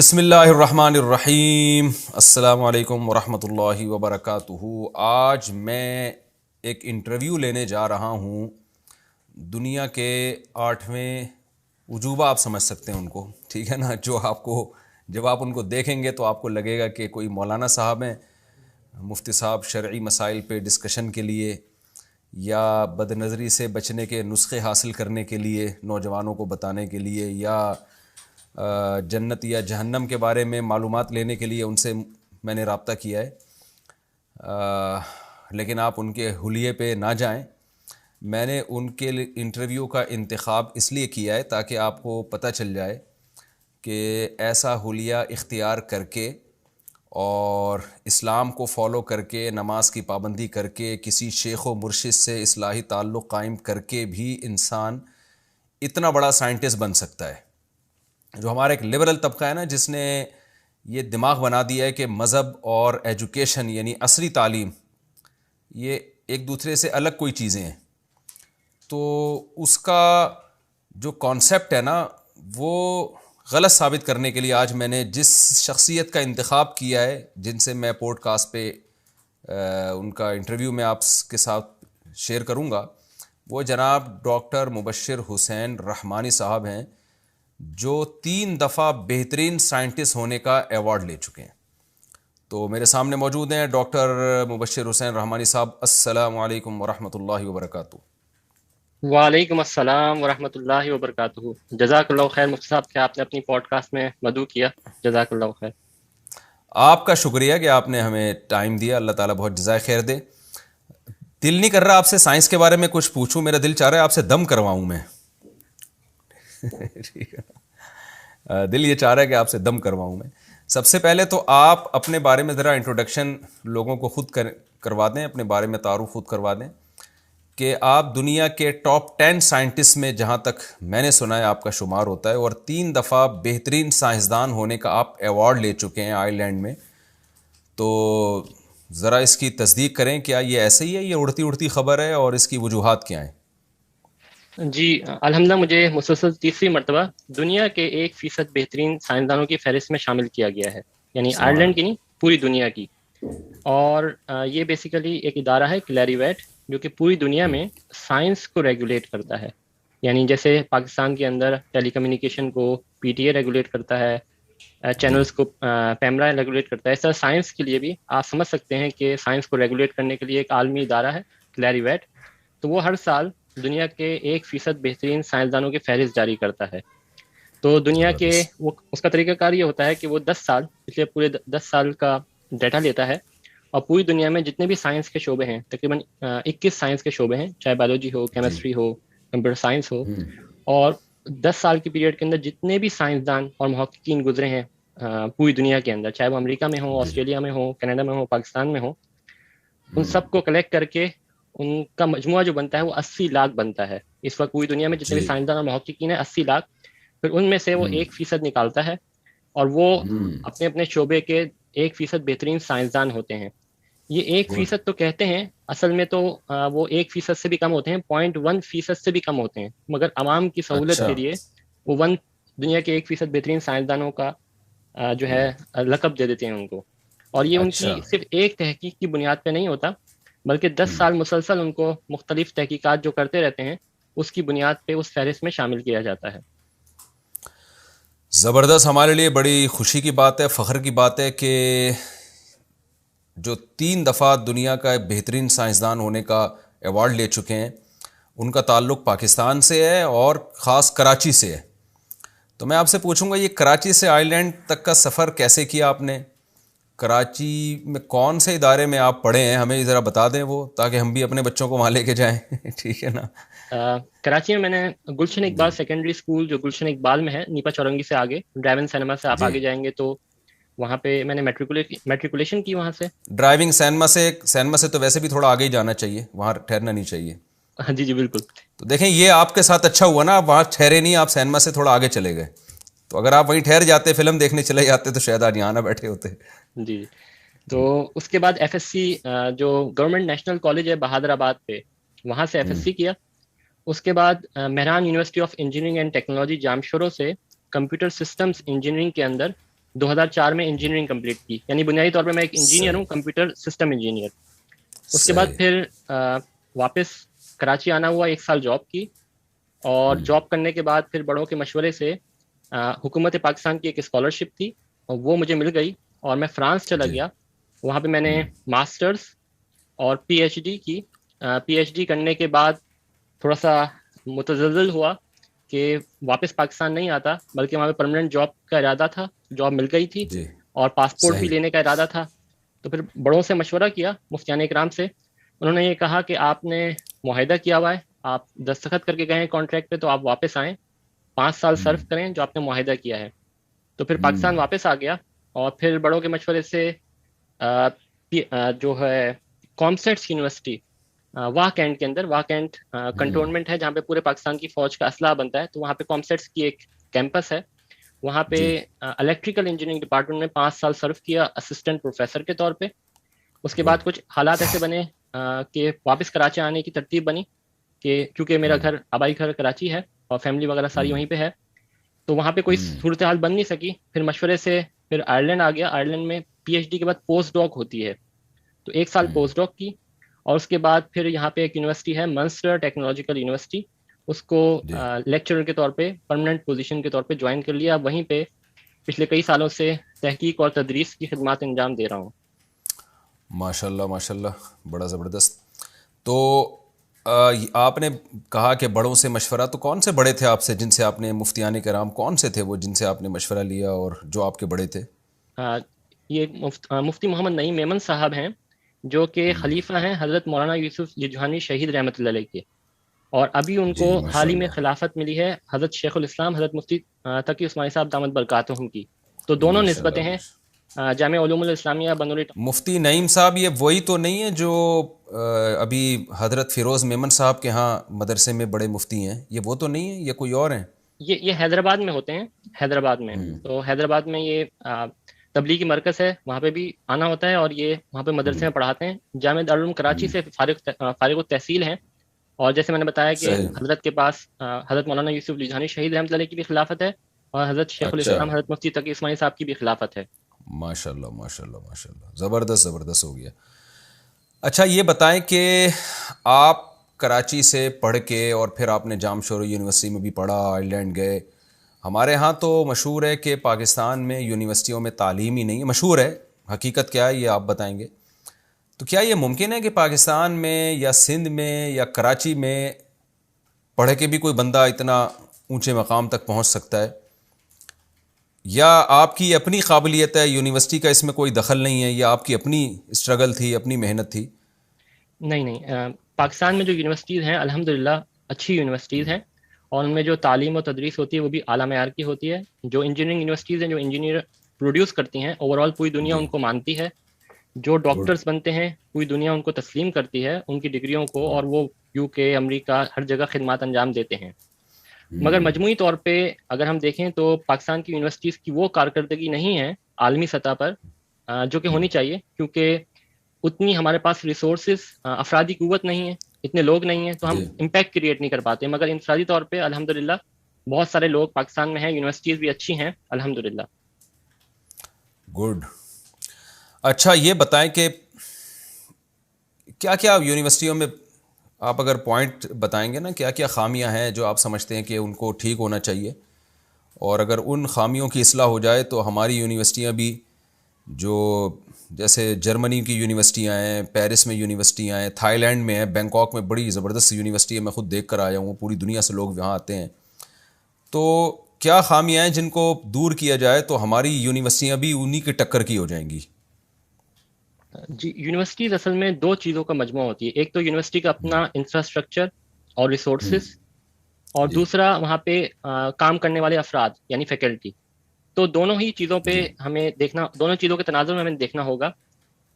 بسم اللہ الرحمن الرحیم، السلام علیکم ورحمۃ اللہ وبرکاتہ۔ آج میں ایک انٹرویو لینے جا رہا ہوں دنیا کے 8ویں عجوبہ، آپ سمجھ سکتے ہیں ان کو، ٹھیک ہے نا، جو آپ کو جب آپ ان کو دیکھیں گے تو آپ کو لگے گا کہ کوئی مولانا صاحب ہیں، مفتی صاحب شرعی مسائل پہ ڈسکشن کے لیے یا بد نظری سے بچنے کے نسخے حاصل کرنے کے لیے نوجوانوں کو بتانے کے لیے یا جنت یا جہنم کے بارے میں معلومات لینے کے لیے ان سے میں نے رابطہ کیا ہے، لیکن آپ ان کے حلیے پہ نہ جائیں۔ میں نے ان کے انٹرویو کا انتخاب اس لیے کیا ہے تاکہ آپ کو پتہ چل جائے کہ ایسا حلیہ اختیار کر کے اور اسلام کو فالو کر کے، نماز کی پابندی کر کے، کسی شیخ و مرشد سے اصلاحی تعلق قائم کر کے بھی انسان اتنا بڑا سائنٹسٹ بن سکتا ہے۔ جو ہمارا ایک لبرل طبقہ ہے نا، جس نے یہ دماغ بنا دیا ہے کہ مذہب اور ایجوکیشن یعنی عصری تعلیم یہ ایک دوسرے سے الگ کوئی چیزیں ہیں، تو اس کا جو کانسیپٹ ہے نا وہ غلط ثابت کرنے کے لیے آج میں نے جس شخصیت کا انتخاب کیا ہے، جن سے میں پوڈ کاسٹ پہ ان کا انٹرویو میں آپ کے ساتھ شیئر کروں گا، وہ جناب ڈاکٹر مبشر حسین رحمانی صاحب ہیں، جو 3 دفعہ بہترین سائنٹسٹ ہونے کا ایوارڈ لے چکے ہیں۔ تو میرے سامنے موجود ہیں ڈاکٹر مبشر حسین رحمانی صاحب۔ السلام علیکم ورحمۃ اللہ وبرکاتہ۔ وعلیکم السلام ورحمۃ اللہ وبرکاتہ۔ جزاک اللہ خیر مفتی صاحب کہ آپ نے اپنی پوڈ کاسٹ میں مدعو کیا، جزاک اللہ خیر۔ آپ کا شکریہ کہ آپ نے ہمیں ٹائم دیا، اللہ تعالیٰ بہت جزائے خیر دے۔ دل نہیں کر رہا آپ سے سائنس کے بارے میں کچھ پوچھوں، میرا دل چاہ رہا ہے آپ سے دم کرواؤں میں۔ ٹھیک ہے، دل یہ چاہ رہا ہے کہ آپ سے دم کرواؤں میں۔ سب سے پہلے تو آپ اپنے بارے میں ذرا انٹروڈکشن لوگوں کو خود کروا دیں، اپنے بارے میں تعارف خود کروا دیں کہ آپ دنیا کے ٹاپ 10 سائنٹسٹ میں، جہاں تک میں نے سنا ہے، آپ کا شمار ہوتا ہے، اور 3 دفعہ بہترین سائنسدان ہونے کا آپ ایوارڈ لے چکے ہیں آئرلینڈ میں۔ تو ذرا اس کی تصدیق کریں، کیا یہ ایسے ہی ہے، یہ اڑتی اڑتی خبر ہے، اور اس کی وجوہات کیا ہیں؟ جی الحمدللہ، مجھے مسلسل تیسری مرتبہ دنیا کے 1% بہترین سائنسدانوں کی فہرست میں شامل کیا گیا ہے، یعنی سبحان آئرلینڈ کی نہیں، پوری دنیا کی۔ اور یہ بیسیکلی ایک ادارہ ہے کلیریویٹ، جو کہ پوری دنیا میں سائنس کو ریگولیٹ کرتا ہے۔ یعنی جیسے پاکستان کے اندر ٹیلی کمیونیکیشن کو پی ٹی اے ریگولیٹ کرتا ہے، چینلز کو پیمرا ریگولیٹ کرتا ہے، اس طرح سائنس کے لیے بھی آپ سمجھ سکتے ہیں کہ سائنس کو ریگولیٹ کرنے کے لیے ایک عالمی ادارہ ہے کلیریویٹ۔ تو وہ ہر سال دنیا کے 1% بہترین سائنسدانوں کی فہرست جاری کرتا ہے۔ تو دنیا کے اس کا طریقہ کار یہ ہوتا ہے کہ وہ 10 سال، پچھلے پورے 10 سال کا ڈیٹا لیتا ہے، اور پوری دنیا میں جتنے بھی سائنس کے شعبے ہیں، تقریباً 21 سائنس کے شعبے ہیں، چاہے بایولوجی ہو، کیمسٹری ہو، کمپیوٹر سائنس ہو، اور 10 سال کی پیریڈ کے اندر جتنے بھی سائنسدان اور محققین گزرے ہیں پوری دنیا کے اندر، چاہے وہ امریکہ میں ہوں، آسٹریلیا میں ہوں، کینیڈا میں ہوں، پاکستان میں ہوں، ان سب کو کلیکٹ کر کے ان کا مجموعہ جو بنتا ہے وہ 80 لاکھ بنتا ہے۔ اس وقت پوری دنیا میں جتنے بھی سائنسدان اور محققین ہیں 80 لاکھ، پھر ان میں سے وہ 1% نکالتا ہے، اور وہ اپنے اپنے شعبے کے 1% بہترین سائنسدان ہوتے ہیں۔ یہ 1% تو کہتے ہیں، اصل میں تو وہ 1% سے بھی کم ہوتے ہیں، 0.1% سے بھی کم ہوتے ہیں، مگر عوام کی سہولت کے لیے وہ دنیا کے 1% بہترین سائنسدانوں کا جو ہے لقب دے دیتے ہیں ان کو۔ اور یہ ان کی صرف ایک تحقیق کی بنیاد پہ نہیں ہوتا، بلکہ 10 سال مسلسل ان کو مختلف تحقیقات جو کرتے رہتے ہیں، اس کی بنیاد پہ اس فہرست میں شامل کیا جاتا ہے۔ زبردست، ہمارے لیے بڑی خوشی کی بات ہے، فخر کی بات ہے کہ جو 3 دفعہ دنیا کا بہترین سائنسدان ہونے کا ایوارڈ لے چکے ہیں، ان کا تعلق پاکستان سے ہے اور خاص کراچی سے ہے۔ تو میں آپ سے پوچھوں گا، یہ کراچی سے آئرلینڈ تک کا سفر کیسے کیا آپ نے؟ کراچی میں کون سے ادارے میں آپ پڑھے ہیں، ہمیں ذرا بتا دیں وہ، تاکہ ہم بھی اپنے بچوں کو وہاں لے کے جائیں۔ ٹھیک ہے نا؟ کراچی میں نے گلشن اقبال سیکنڈری اسکول، جو گلشن اقبال میں ہے، نیپا چورنگی سے آگے، ڈرائیون سینما سے آپ آگے جائیں گے تو وہاں پہ میں نے میٹریکولیشن کی وہاں سے۔ ڈرائیونگ سینما سے تو ویسے بھی تھوڑا آگے ہی جانا چاہیے، وہاں ٹھہرنا نہیں چاہیے۔ جی جی بالکل۔ تو دیکھیں، یہ آپ کے ساتھ اچھا ہوا نا، آپ وہاں ٹھہرے نہیں، آپ سینما سے تھوڑا آگے چلے گئے۔ تو اگر آپ وہیں ٹھہر جاتے، فلم دیکھنے چلے جاتے، تو شاید آج یہاں نہ بیٹھے ہوتے۔ جی، تو اس کے بعد ایف ایس سی، جو گورنمنٹ نیشنل کالج ہے بہادر آباد پہ، وہاں سے ایف ایس سی کیا۔ اس کے بعد Mehran university of engineering and technology Jamshoro سے کمپیوٹر سسٹمز انجینئرنگ کے اندر 2004 میں انجینئرنگ کمپلیٹ کی. یعنی بنیادی طور پہ میں ایک انجینئر ہوں, صحیح کمپیوٹر سسٹم انجینئر. اس کے بعد صحیح. پھر واپس کراچی آنا ہوا, 1 سال جاب کی, اور جاب کرنے کے بعد پھر بڑوں کے مشورے سے حکومت پاکستان کی ایک اسکالرشپ تھی, اور وہ مجھے مل گئی, اور میں فرانس چلا جی گیا. وہاں پہ میں نے ماسٹرز اور پی ایچ ڈی کی. پی ایچ ڈی کرنے کے بعد تھوڑا سا متزلزل ہوا کہ واپس پاکستان نہیں آتا, بلکہ وہاں پہ پرماننٹ جاب کا ارادہ تھا, جاب مل گئی تھی, جی اور پاسپورٹ بھی صحیح. لینے کا ارادہ تھا. تو پھر بڑوں سے مشورہ کیا, مفتیان اکرام سے. انہوں نے یہ کہا کہ آپ نے معاہدہ کیا ہوا ہے, آپ دستخط کر کے گئے ہیں کانٹریکٹ پہ, تو آپ واپس آئیں, 5 سال سرو کریں جو آپ نے معاہدہ کیا ہے. تو پھر پاکستان واپس آ گیا, اور پھر بڑوں کے مشورے سے جو ہے کامسیٹس یونیورسٹی واہ کینٹ کے اندر, واہ کینٹ کنٹونمنٹ ہے جہاں پہ پورے پاکستان کی فوج کا اسلحہ بنتا ہے, تو وہاں پہ کامسیٹس کی ایک کیمپس ہے. وہاں پہ جی الیکٹریکل انجینئرنگ ڈپارٹمنٹ میں 5 سال سرو کیا اسسٹنٹ پروفیسر کے طور پہ. اس کے بعد گڈ. کچھ حالات ایسے بنے کہ واپس کراچی آنے کی ترتیب بنی, کہ کیونکہ میرا گھر آبائی گھر کراچی ہے اور فیملی وغیرہ ساری وہیں پہ ہے, تو وہاں پہ کوئی صورتحال بن نہیں سکی. پھر مشورے سے پھر آئرلینڈ آ گیا. آئرلینڈ میں پی ایچ ڈی کے بعد پوسٹ ڈاک ہوتی ہے, تو 1 سال پوسٹ ڈاک کی, اور اس کے بعد پھر یہاں پہ ایک یونیورسٹی ہے منسٹر ٹیکنالوجیکل یونیورسٹی, اس کو جی لیکچرر کے طور پہ پرماننٹ پوزیشن کے طور پہ جوائن کر لیا. وہیں پہ پچھلے کئی سالوں سے تحقیق اور تدریس کی خدمات انجام دے رہا ہوں. ماشاء اللہ ماشاء اللہ, بڑا زبردست. تو آپ نے کہا کہ بڑوں سے مشورہ, تو کون سے بڑے تھے آپ سے جن سے آپ نے, مفتیان کرام کون سے تھے وہ جن سے آپ نے مشورہ لیا اور جو آپ کے بڑے تھے؟ یہ مفتی محمد نعیم میمن صاحب ہیں, جو کہ خلیفہ ہیں حضرت مولانا یوسف یجوانی شہید رحمۃ اللہ علیہ کے, اور ابھی ان کو جی ماشاء حال ہی میں اللہ. خلافت ملی ہے حضرت شیخ الاسلام حضرت مفتی تقی عثمانی صاحب دامت برکاتہم کی. تو دونوں ماشاء نسبتیں اللہ ہیں. ماشاء جامعہ علوم الاسلامیہ بنوری. مفتی نعیم صاحب یہ وہی تو نہیں ہے جو ابھی حضرت فیروز میمن صاحب کے ہاں مدرسے میں بڑے مفتی ہیں, یہ وہ تو نہیں ہے, یہ کوئی اور ہیں؟ یہ حیدرآباد میں ہوتے ہیں, حیدرآباد میں. تو حیدرآباد میں یہ تبلیغی مرکز ہے, وہاں پہ بھی آنا ہوتا ہے, اور یہ وہاں پہ مدرسے میں پڑھاتے ہیں. جامعہ دارالعلوم کراچی سے فارغ التحصیل ہیں, اور جیسے میں نے بتایا کہ صحیح. حضرت کے پاس حضرت مولانا یوسف یجوانی شہید رحمۃ اللہ علیہ کی بھی خلافت ہے, اور حضرت شیخ اچھا, الاسلام حضرت مفتی تقی عثمانی صاحب کی بھی خلافت ہے. ماشاء اللہ ماشاء اللہ ماشاء اللہ, زبردست زبردست ہو گیا. اچھا یہ بتائیں کہ آپ کراچی سے پڑھ کے اور پھر آپ نے جام شورو یونیورسٹی میں بھی پڑھا, آئرلینڈ گئے. ہمارے ہاں تو مشہور ہے کہ پاکستان میں یونیورسٹیوں میں تعلیم ہی نہیں ہے, مشہور ہے, حقیقت کیا ہے یہ آپ بتائیں گے. تو کیا یہ ممکن ہے کہ پاکستان میں یا سندھ میں یا کراچی میں پڑھ کے بھی کوئی بندہ اتنا اونچے مقام تک پہنچ سکتا ہے, یا آپ کی اپنی قابلیت ہے, یونیورسٹی کا اس میں کوئی دخل نہیں ہے, یا آپ کی اپنی اسٹرگل تھی, اپنی محنت تھی؟ نہیں, پاکستان میں جو یونیورسٹیز ہیں الحمدللہ اچھی یونیورسٹیز ہیں, اور ان میں جو تعلیم و تدریس ہوتی ہے وہ بھی اعلیٰ معیار کی ہوتی ہے. جو انجینئرنگ یونیورسٹیز ہیں جو انجینئر پروڈیوس کرتی ہیں, اوور آل پوری دنیا جی ان کو مانتی ہے. جو گڈ ڈاکٹرز بنتے ہیں پوری دنیا ان کو تسلیم کرتی ہے, ان کی ڈگریوں کو, اور وہ یو کے, امریکہ, ہر جگہ خدمات انجام دیتے ہیں. مگر مجموعی طور پہ اگر ہم دیکھیں تو پاکستان کی یونیورسٹیز کی وہ کارکردگی نہیں ہے عالمی سطح پر جو کہ ہونی چاہیے, کیونکہ اتنی ہمارے پاس ریسورسز, افرادی قوت نہیں ہے, اتنے لوگ نہیں ہیں, تو ہم جی امپیکٹ کریٹ نہیں کر پاتے. مگر انفرادی طور پہ الحمدللہ بہت سارے لوگ پاکستان میں ہیں, یونیورسٹیز بھی اچھی ہیں الحمدللہ. گڈ. اچھا یہ بتائیں کہ کیا کیا یونیورسٹیوں میں آپ اگر پوائنٹ بتائیں گے نا, کیا کیا خامیاں ہیں جو آپ سمجھتے ہیں کہ ان کو ٹھیک ہونا چاہیے, اور اگر ان خامیوں کی اصلاح ہو جائے تو ہماری یونیورسٹیاں بھی, جو جیسے جرمنی کی یونیورسٹیاں ہیں, پیرس میں یونیورسٹیاں ہیں, تھائی لینڈ میں ہیں, بینکاک میں بڑی زبردست یونیورسٹی ہے, میں خود دیکھ کر آیا ہوں, پوری دنیا سے لوگ وہاں آتے ہیں. تو کیا خامیاں ہیں جن کو دور کیا جائے تو ہماری یونیورسٹیاں بھی انہی کی ٹکر کی ہو جائیں گی؟ جی, یونیورسٹیز اصل میں 2 چیزوں کا مجموعہ ہوتی ہے. ایک تو یونیورسٹی کا اپنا انفراسٹرکچر اور ریسورسز, اور جی دوسرا وہاں پہ کام کرنے والے افراد یعنی فیکلٹی. تو دونوں ہی چیزوں پہ جی ہمیں دیکھنا, دونوں چیزوں کے تناظر میں ہمیں دیکھنا ہوگا.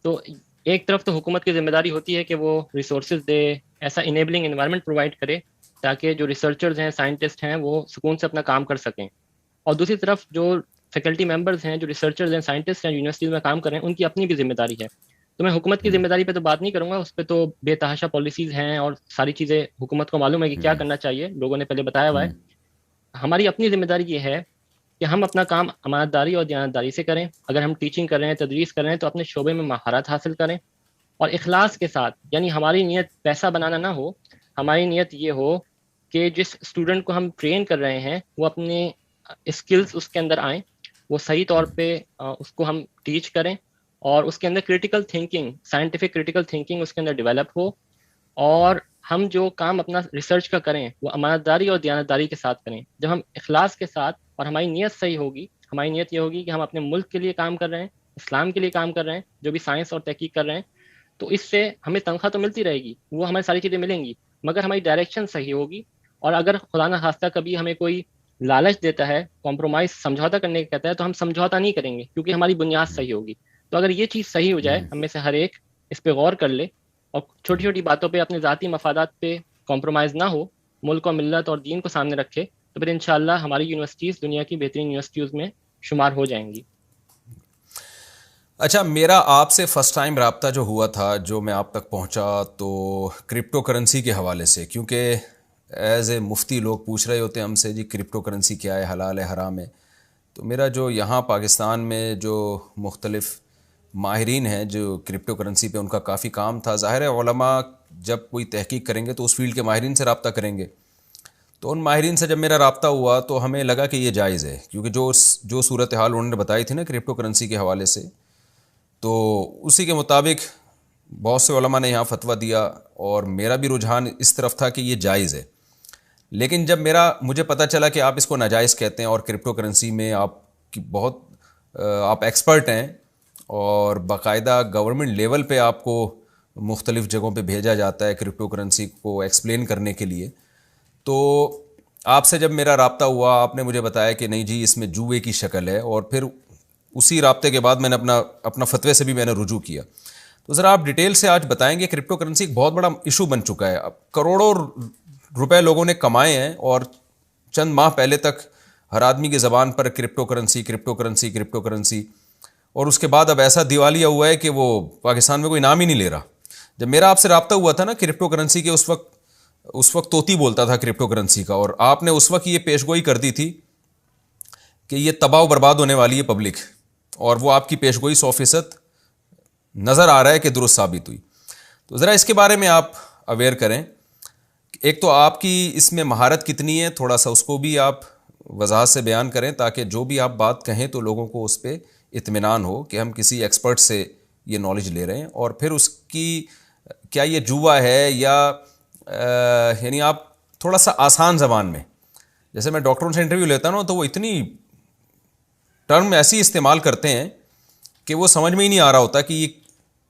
تو ایک طرف تو حکومت کی ذمہ داری ہوتی ہے کہ وہ ریسورسز دے, ایسا انیبلنگ انوائرمنٹ پرووائڈ کرے تاکہ جو ریسرچرز ہیں, سائنٹسٹ ہیں, وہ سکون سے اپنا کام کر سکیں. اور دوسری طرف جو فیکلٹی ممبرز ہیں, جو ریسرچرز ہیں, سائنٹسٹ ہیں, یونیورسٹیز میں کام کر رہے ہیں, ان کی اپنی بھی ذمہ داری ہے. تو میں حکومت کی ذمہ داری پہ تو بات نہیں کروں گا, اس پہ تو بے تحاشا پالیسیز ہیں اور ساری چیزیں حکومت کو معلوم ہے کہ کیا کرنا چاہیے, لوگوں نے پہلے بتایا ہوا ہے. ہماری اپنی ذمہ داری یہ ہے کہ ہم اپنا کام امانتداری اور دیانتداری سے کریں. اگر ہم ٹیچنگ کر رہے ہیں, تدریس کر رہے ہیں, تو اپنے شعبے میں مہارت حاصل کریں اور اخلاص کے ساتھ. یعنی ہماری نیت پیسہ بنانا نہ ہو, ہماری نیت یہ ہو کہ جس اسٹوڈنٹ کو ہم ٹرین کر رہے ہیں وہ اپنے اسکلز اس کے اندر آئیں, وہ صحیح طور پہ اس کو ہم ٹیچ کریں, اور اس کے اندر critical thinking, scientific critical thinking اس کے اندر ڈیولپ ہو, اور ہم جو کام اپنا ریسرچ کا کریں وہ امانتداری اور دیانتداری کے ساتھ کریں. جب ہم اخلاص کے ساتھ, اور ہماری نیت صحیح ہوگی, ہماری نیت یہ ہوگی کہ ہم اپنے ملک کے لیے کام کر رہے ہیں, اسلام کے لیے کام کر رہے ہیں, جو بھی سائنس اور تحقیق کر رہے ہیں, تو اس سے ہمیں تنخواہ تو ملتی رہے گی, وہ ہمیں ساری چیزیں ملیں گی, مگر ہماری ڈائریکشن صحیح ہوگی. اور اگر خدا نہ خواستہ کبھی ہمیں کوئی لالچ دیتا ہے, کمپرومائز, سمجھوتا کرنے کا کہتا ہے, تو ہم سمجھوتا نہیں کریں گے, کیونکہ ہماری بنیاد صحیح ہوگی. تو اگر یہ چیز صحیح ہو جائے, ہم میں سے ہر ایک اس پہ غور کر لے اور چھوٹی چھوٹی باتوں پہ, اپنے ذاتی مفادات پہ کمپرومائز نہ ہو, ملک و ملت اور دین کو سامنے رکھے, تو پھر انشاءاللہ ہماری یونیورسٹیز دنیا کی بہترین یونیورسٹیز میں شمار ہو جائیں گی. اچھا، میرا آپ سے فرسٹ ٹائم رابطہ جو ہوا تھا, جو میں آپ تک پہنچا, تو کرپٹو کرنسی کے حوالے سے, کیونکہ ایز اے مفتی لوگ پوچھ رہے ہوتے ہیں ہم سے, جی کرپٹو کرنسی کیا ہے, حلال ہے, حرام ہے. تو میرا جو یہاں پاکستان میں جو مختلف ماہرین ہیں جو کرپٹو کرنسی پہ, ان کا کافی کام تھا. ظاہر ہے علماء جب کوئی تحقیق کریں گے تو اس فیلڈ کے ماہرین سے رابطہ کریں گے. تو ان ماہرین سے جب میرا رابطہ ہوا تو ہمیں لگا کہ یہ جائز ہے, کیونکہ جو صورتحال انہوں نے بتائی تھی نا کرپٹو کرنسی کے حوالے سے, تو اسی کے مطابق بہت سے علماء نے یہاں فتویٰ دیا, اور میرا بھی رجحان اس طرف تھا کہ یہ جائز ہے. لیکن جب مجھے پتہ چلا کہ آپ اس کو ناجائز کہتے ہیں, اور کرپٹو کرنسی میں آپ کی آپ ایکسپرٹ ہیں, اور باقاعدہ گورنمنٹ لیول پہ آپ کو مختلف جگہوں پہ بھیجا جاتا ہے کرپٹو کرنسی کو ایکسپلین کرنے کے لیے, تو آپ سے جب میرا رابطہ ہوا, آپ نے مجھے بتایا کہ نہیں جی اس میں جوئے کی شکل ہے, اور پھر اسی رابطے کے بعد میں نے اپنا فتوے سے بھی میں نے رجوع کیا. تو ذرا آپ ڈیٹیل سے آج بتائیں گے, کرپٹو کرنسی ایک بہت بڑا ایشو بن چکا ہے, اب کروڑوں روپے لوگوں نے کمائے ہیں, اور چند ماہ پہلے تک ہر آدمی کی زبان پر crypto currency crypto currency crypto currency, اور اس کے بعد اب ایسا دیوالیہ ہوا ہے کہ وہ پاکستان میں کوئی نام ہی نہیں لے رہا. جب میرا آپ سے رابطہ ہوا تھا نا کرپٹو کرنسی کے, اس وقت توتی بولتا تھا کرپٹو کرنسی کا, اور آپ نے اس وقت یہ پیشگوئی کر دی تھی کہ یہ تباہ و برباد ہونے والی ہے پبلک, اور وہ آپ کی پیشگوئی 100% نظر آ رہا ہے کہ درست ثابت ہوئی. تو ذرا اس کے بارے میں آپ اویئر کریں. ایک تو آپ کی اس میں مہارت کتنی ہے, تھوڑا سا اس کو بھی آپ وضاحت سے بیان کریں, تاکہ جو بھی آپ بات کہیں تو لوگوں کو اس پہ اطمینان ہو کہ ہم کسی ایکسپرٹ سے یہ نالج لے رہے ہیں. اور پھر اس کی کیا یہ جوا ہے, یا یعنی آپ تھوڑا سا آسان زبان میں, جیسے میں ڈاکٹروں سے انٹرویو لیتا ہوں تو وہ اتنی ٹرم ایسی استعمال کرتے ہیں کہ وہ سمجھ میں ہی نہیں آ رہا ہوتا کہ یہ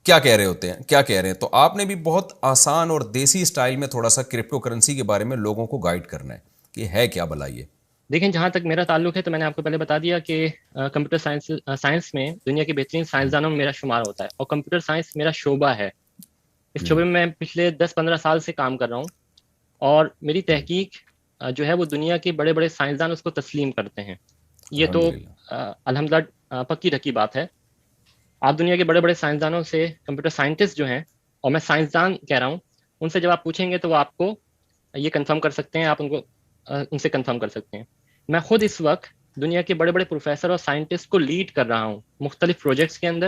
کیا کہہ رہے ہوتے ہیں, کیا کہہ رہے ہیں. تو آپ نے بھی بہت آسان اور دیسی اسٹائل میں تھوڑا سا کرپٹو کرنسی کے بارے میں لوگوں کو گائیڈ کرنا ہے کہ ہے کیا بھلا یہ. دیکھیں, جہاں تک میرا تعلق ہے تو میں نے آپ کو پہلے بتا دیا کہ کمپیوٹر سائنس میں دنیا کے بہترین سائنسدانوں میں میرا شمار ہوتا ہے, اور کمپیوٹر سائنس میرا شعبہ ہے. اس شعبے میں پچھلے 10-15 سال سے کام کر رہا ہوں, اور میری تحقیق جو ہے وہ دنیا کے بڑے بڑے سائنسدان اس کو تسلیم کرتے ہیں. یہ تو الحمدللہ پکی ڈھکی بات ہے. آپ دنیا کے بڑے بڑے سائنسدانوں سے, کمپیوٹر سائنٹسٹ جو ہیں, اور میں سائنسدان کہہ رہا ہوں, ان سے جب آپ پوچھیں گے تو وہ آپ کو یہ کنفرم کر سکتے ہیں, آپ ان سے کنفرم کر سکتے ہیں. میں خود اس وقت دنیا کے بڑے بڑے پروفیسر اور سائنٹسٹ کو لیڈ کر رہا ہوں مختلف پروجیکٹس کے اندر.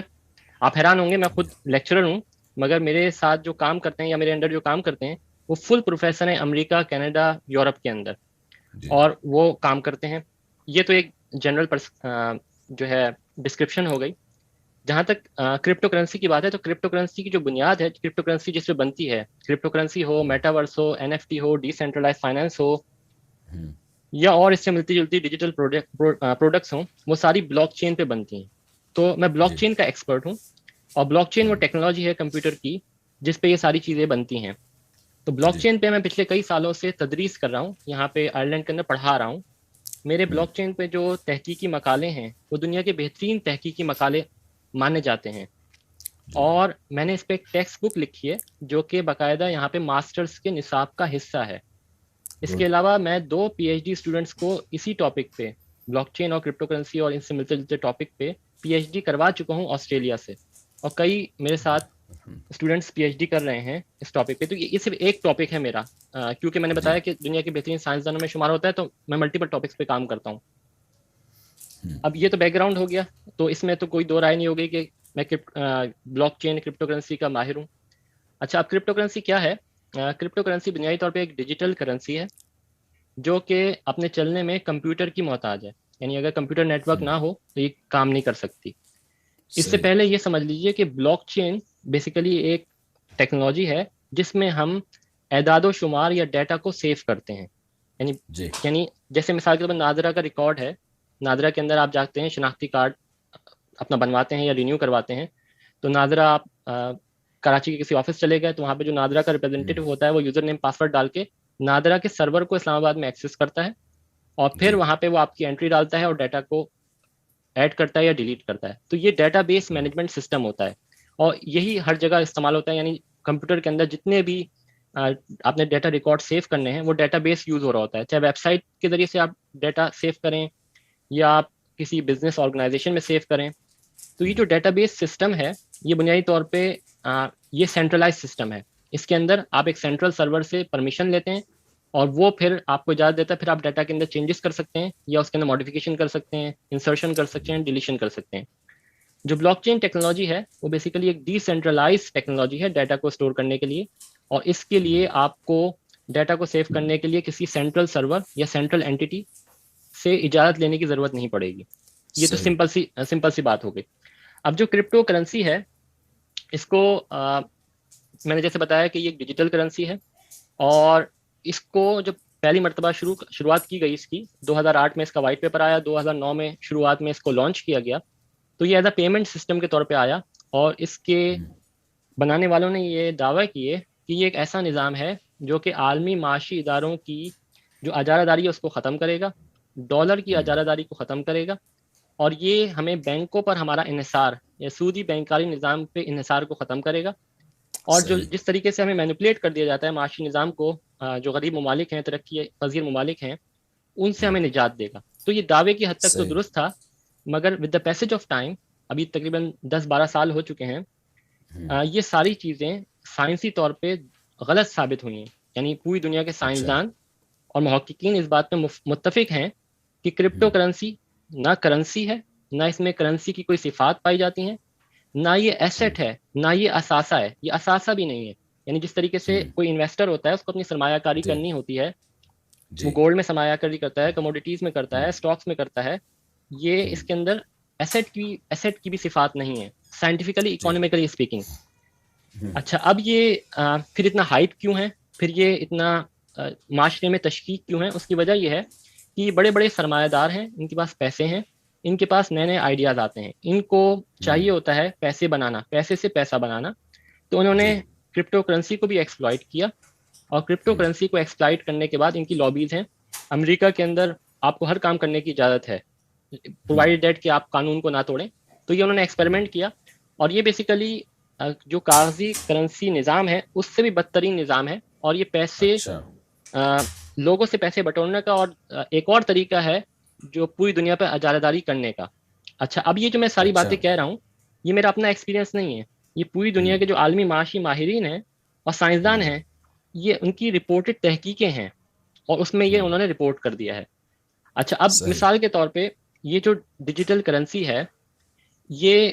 آپ حیران ہوں گے, میں خود لیکچرر ہوں, مگر میرے ساتھ جو کام کرتے ہیں یا میرے انڈر جو کام کرتے ہیں وہ فل پروفیسر ہیں امریکہ, کینیڈا, یورپ کے اندر, اور وہ کام کرتے ہیں. یہ تو ایک جنرل جو ہے ڈسکرپشن ہو گئی. جہاں تک کرپٹو کرنسی کی بات ہے, تو کرپٹو کرنسی کی جو بنیاد ہے, کرپٹو کرنسی جس پہ بنتی ہے, کرپٹو کرنسی ہو, میٹاورس ہو, NFT ہو, ڈی سینٹرلائز فائنانس ہو, یا اور اس سے ملتی جلتی ڈیجیٹل پروڈکٹس ہوں, وہ ساری بلاک چین پہ بنتی ہیں. تو میں بلاک چین کا ایکسپرٹ ہوں, اور بلاک چین وہ ٹیکنالوجی ہے کمپیوٹر کی جس پہ یہ ساری چیزیں بنتی ہیں. تو بلاک چین پہ میں پچھلے کئی سالوں سے تدریس کر رہا ہوں, یہاں پہ آئرلینڈ کے اندر پڑھا رہا ہوں. میرے بلاک چین پہ جو تحقیقی مقالے ہیں وہ دنیا کے بہترین تحقیقی مقالے مانے جاتے ہیں. اور میں نے اس پہ ایک ٹیکسٹ بک لکھی ہے جو کہ باقاعدہ یہاں پہ ماسٹرز کے نصاب کا حصہ ہے. اس کے علاوہ میں 2 PhD اسٹوڈنٹس کو اسی ٹاپک پہ, بلاک چین اور کرپٹو کرنسی اور ان سے ملتے جلتے ٹاپک پہ PhD کروا چکا ہوں آسٹریلیا سے, اور کئی میرے ساتھ اسٹوڈنٹس PhD کر رہے ہیں اس ٹاپک پہ. تو یہ صرف ایک ٹاپک ہے میرا, کیونکہ میں نے بتایا کہ دنیا کے بہترین سائنسدانوں میں شمار ہوتا ہے, تو میں ملٹیپل ٹاپکس پہ کام کرتا ہوں. اب یہ تو بیک گراؤنڈ ہو گیا, تو اس میں تو کوئی دو رائے نہیں ہوگی کہ میں بلاک چین کرپٹو کرنسی کا ماہر ہوں. اچھا, اب کرپٹو کرنسی کیا ہے؟ کرپٹو کرنسی بنیادی طور پہ ایک ڈیجیٹل کرنسی ہے جو کہ اپنے چلنے میں کمپیوٹر کی محتاج ہے. یعنی اگر کمپیوٹر نیٹ ورک نہ ہو تو یہ کام نہیں کر سکتی. اس سے صحیح. پہلے یہ سمجھ لیجئے کہ بلاک چین بیسیکلی ایک ٹیکنالوجی ہے جس میں ہم اعداد و شمار یا ڈیٹا کو سیو کرتے ہیں. یعنی جی یعنی جیسے مثال کے طور پر نادرا کا ریکارڈ ہے, نادرا کے اندر آپ جاتے ہیں, شناختی کارڈ اپنا بنواتے ہیں یا رینیو کرواتے ہیں, تو نادرا آپ کراچی کے کسی آفس چلے گئے تو وہاں پہ جو نادرا کا ریپرزینٹیو ہوتا ہے وہ یوزر نیم پاسورڈ ڈال کے نادرا کے سرور کو اسلام آباد میں ایکسس کرتا ہے, اور پھر جی وہاں پہ وہ آپ کی انٹری ڈالتا ہے اور ڈیٹا کو ایڈ کرتا ہے یا ڈیلیٹ کرتا ہے. تو یہ ڈیٹا بیس مینجمنٹ سسٹم ہوتا ہے, اور یہی ہر جگہ استعمال ہوتا ہے. یعنی کمپیوٹر کے اندر جتنے بھی آپ نے ڈیٹا ریکارڈ سیو کرنے ہیں وہ ڈیٹا بیس یوز ہو رہا ہوتا ہے, چاہے ویب سائٹ کے ذریعے سے آپ ڈیٹا سیو کریں یا آپ کسی بزنس آرگنائزیشن میں سیو کریں. تو یہ جو ڈیٹا بیس سسٹم ہے یہ بنیادی طور پہ یہ سینٹرلائز سسٹم ہے. اس کے اندر آپ ایک سینٹرل سرور سے پرمیشن لیتے ہیں اور وہ پھر آپ کو اجازت دیتا ہے, پھر آپ ڈیٹا کے اندر چینجز کر سکتے ہیں یا اس کے اندر ماڈیفکیشن کر سکتے ہیں, انسرشن کر سکتے ہیں, ڈیلیشن کر سکتے ہیں. جو بلاک چین ٹیکنالوجی ہے وہ بیسیکلی ایک ڈی سینٹرلائز ٹیکنالوجی ہے ڈیٹا کو اسٹور کرنے کے لیے, اور اس کے لیے آپ کو ڈیٹا کو سیو کرنے کے لیے کسی سینٹرل سرور یا سینٹرل اینٹی سے اجازت لینے کی ضرورت نہیں پڑے گی. یہ تو صحیح. سمپل سی بات ہو گئی. اب جو کرپٹو کرنسی ہے اس کو میں نے جیسے بتایا کہ یہ ایک ڈیجیٹل کرنسی ہے, اور اس کو جب پہلی مرتبہ شروعات کی گئی اس کی 2008 میں اس کا وائٹ پیپر آیا, 2009 میں شروعات میں اس کو لانچ کیا گیا, تو یہ ایز اے پیمنٹ سسٹم کے طور پہ آیا. اور اس کے بنانے والوں نے یہ دعویٰ کیے کہ یہ ایک ایسا نظام ہے جو کہ عالمی معاشی اداروں کی جو اجارہ داری ہے اس کو ختم کرے گا, ڈالر کی اجارہ داری کو ختم کرے گا, اور یہ ہمیں بینکوں پر ہمارا انحصار یا سودی بینکاری نظام پہ انحصار کو ختم کرے گا. اور جو صحیح. جس طریقے سے ہمیں مینپولیٹ کر دیا جاتا ہے معاشی نظام کو, جو غریب ممالک ہیں, ترقی پذیر ممالک ہیں, ان سے ہمیں نجات دے گا. تو یہ دعوے کی حد تک تو صحیح. درست تھا, مگر with the passage of time, ابھی تقریباً 10-12 سال ہو چکے ہیں, یہ ساری چیزیں سائنسی طور پہ غلط ثابت ہوئی ہیں. یعنی پوری دنیا کے اچھا. سائنسدان اور محققین اس بات پہ متفق ہیں کہ کرپٹو کرنسی نہ کرنسی ہے, نہ اس میں کرنسی کی کوئی صفات پائی جاتی ہیں, نہ یہ ایسٹ ہے, نہ یہ اثاثہ ہے. یہ اثاثہ بھی نہیں ہے. یعنی جس طریقے سے کوئی انویسٹر ہوتا ہے اس کو اپنی سرمایہ کاری جی کرنی ہوتی ہے, وہ جی گولڈ میں سرمایہ کاری کرتا ہے, کموڈیٹیز میں کرتا ہے, اسٹاکس میں کرتا ہے, یہ اس کے اندر ایسٹ کی بھی صفات نہیں ہے سائنٹیفکلی جی اکانومیکلی اسپیکنگ. اچھا, اب یہ پھر اتنا ہائپ کیوں ہے, پھر یہ اتنا معاشرے میں تشکیک کیوں ہے؟ اس کی وجہ یہ ہے کہ یہ بڑے بڑے سرمایہ دار ہیں, ان کے پاس پیسے ہیں, ان کے پاس نئے نئے آئیڈیاز آتے ہیں, ان کو چاہیے ہوتا ہے پیسے بنانا, پیسے سے پیسہ بنانا. تو انہوں نے جی کرپٹو کرنسی کو بھی ایکسپلائٹ کیا, اور کرپٹو کرنسی کو ایکسپلائٹ کرنے کے بعد ان کی لابیز ہیں. امریکہ کے اندر آپ کو ہر کام کرنے کی اجازت ہے, پرووائڈیڈ دیٹ کہ آپ قانون کو نہ توڑیں. تو یہ انہوں نے ایکسپیریمنٹ کیا, اور یہ بیسیکلی جو کاغذی کرنسی نظام ہے اس سے بھی بدترین نظام ہے, اور یہ پیسے اچھا. لوگوں سے پیسے بٹورنے کا اور ایک اور طریقہ ہے جو پوری دنیا پہ اجارہ داری کرنے کا. اچھا, اب یہ جو میں ساری اچھا. باتیں کہہ رہا ہوں یہ میرا اپنا ایکسپیرینس نہیں ہے, یہ پوری دنیا کے جو عالمی معاشی ماہرین ہیں اور سائنسدان ہیں, یہ ان کی رپورٹڈ تحقیقیں ہیں, اور اس میں یہ انہوں نے رپورٹ کر دیا ہے. اچھا, اب صحیح. مثال کے طور پہ یہ جو ڈیجیٹل کرنسی ہے, یہ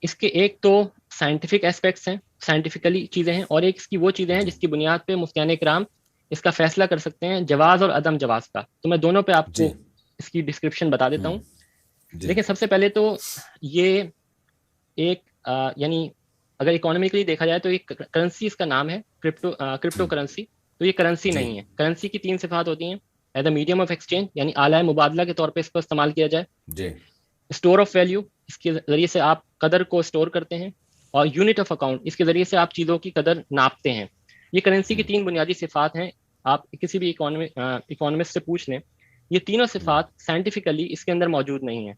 اس کے ایک تو سائنٹیفک ایسپیکٹس ہیں, سائنٹیفکلی چیزیں ہیں, اور ایک اس کی وہ چیزیں ہیں جی جس کی بنیاد پہ مفتیان کرام اس کا فیصلہ کر سکتے ہیں, جواز اور عدم جواز کا. تو میں دونوں پہ آپ جی کو اس کی ڈسکرپشن بتا دیتا ہوں. جی لیکن سب سے پہلے تو یہ ایک یعنی اگر اکانومیکلی دیکھا جائے تو ایک کرنسی اس کا نام ہے کرپٹو کرنسی. تو یہ کرنسی جی نہیں ہے. کرنسی کی 3 صفات ہوتی ہیں. As a medium of exchange, یعنی آلائے مبادلہ کے طور پہ اس کو استعمال کیا جائے. جی اسٹور آف ویلیو, اس کے ذریعے سے آپ قدر کو اسٹور کرتے ہیں. اور یونٹ آف اکاؤنٹ, اس کے ذریعے سے آپ چیزوں کی قدر ناپتے ہیں. یہ کرنسی کی 3 بنیادی صفات ہیں. آپ کسی بھی اکانومسٹ سے پوچھ لیں, یہ تینوں صفات سائنٹیفکلی اس کے اندر موجود نہیں ہیں.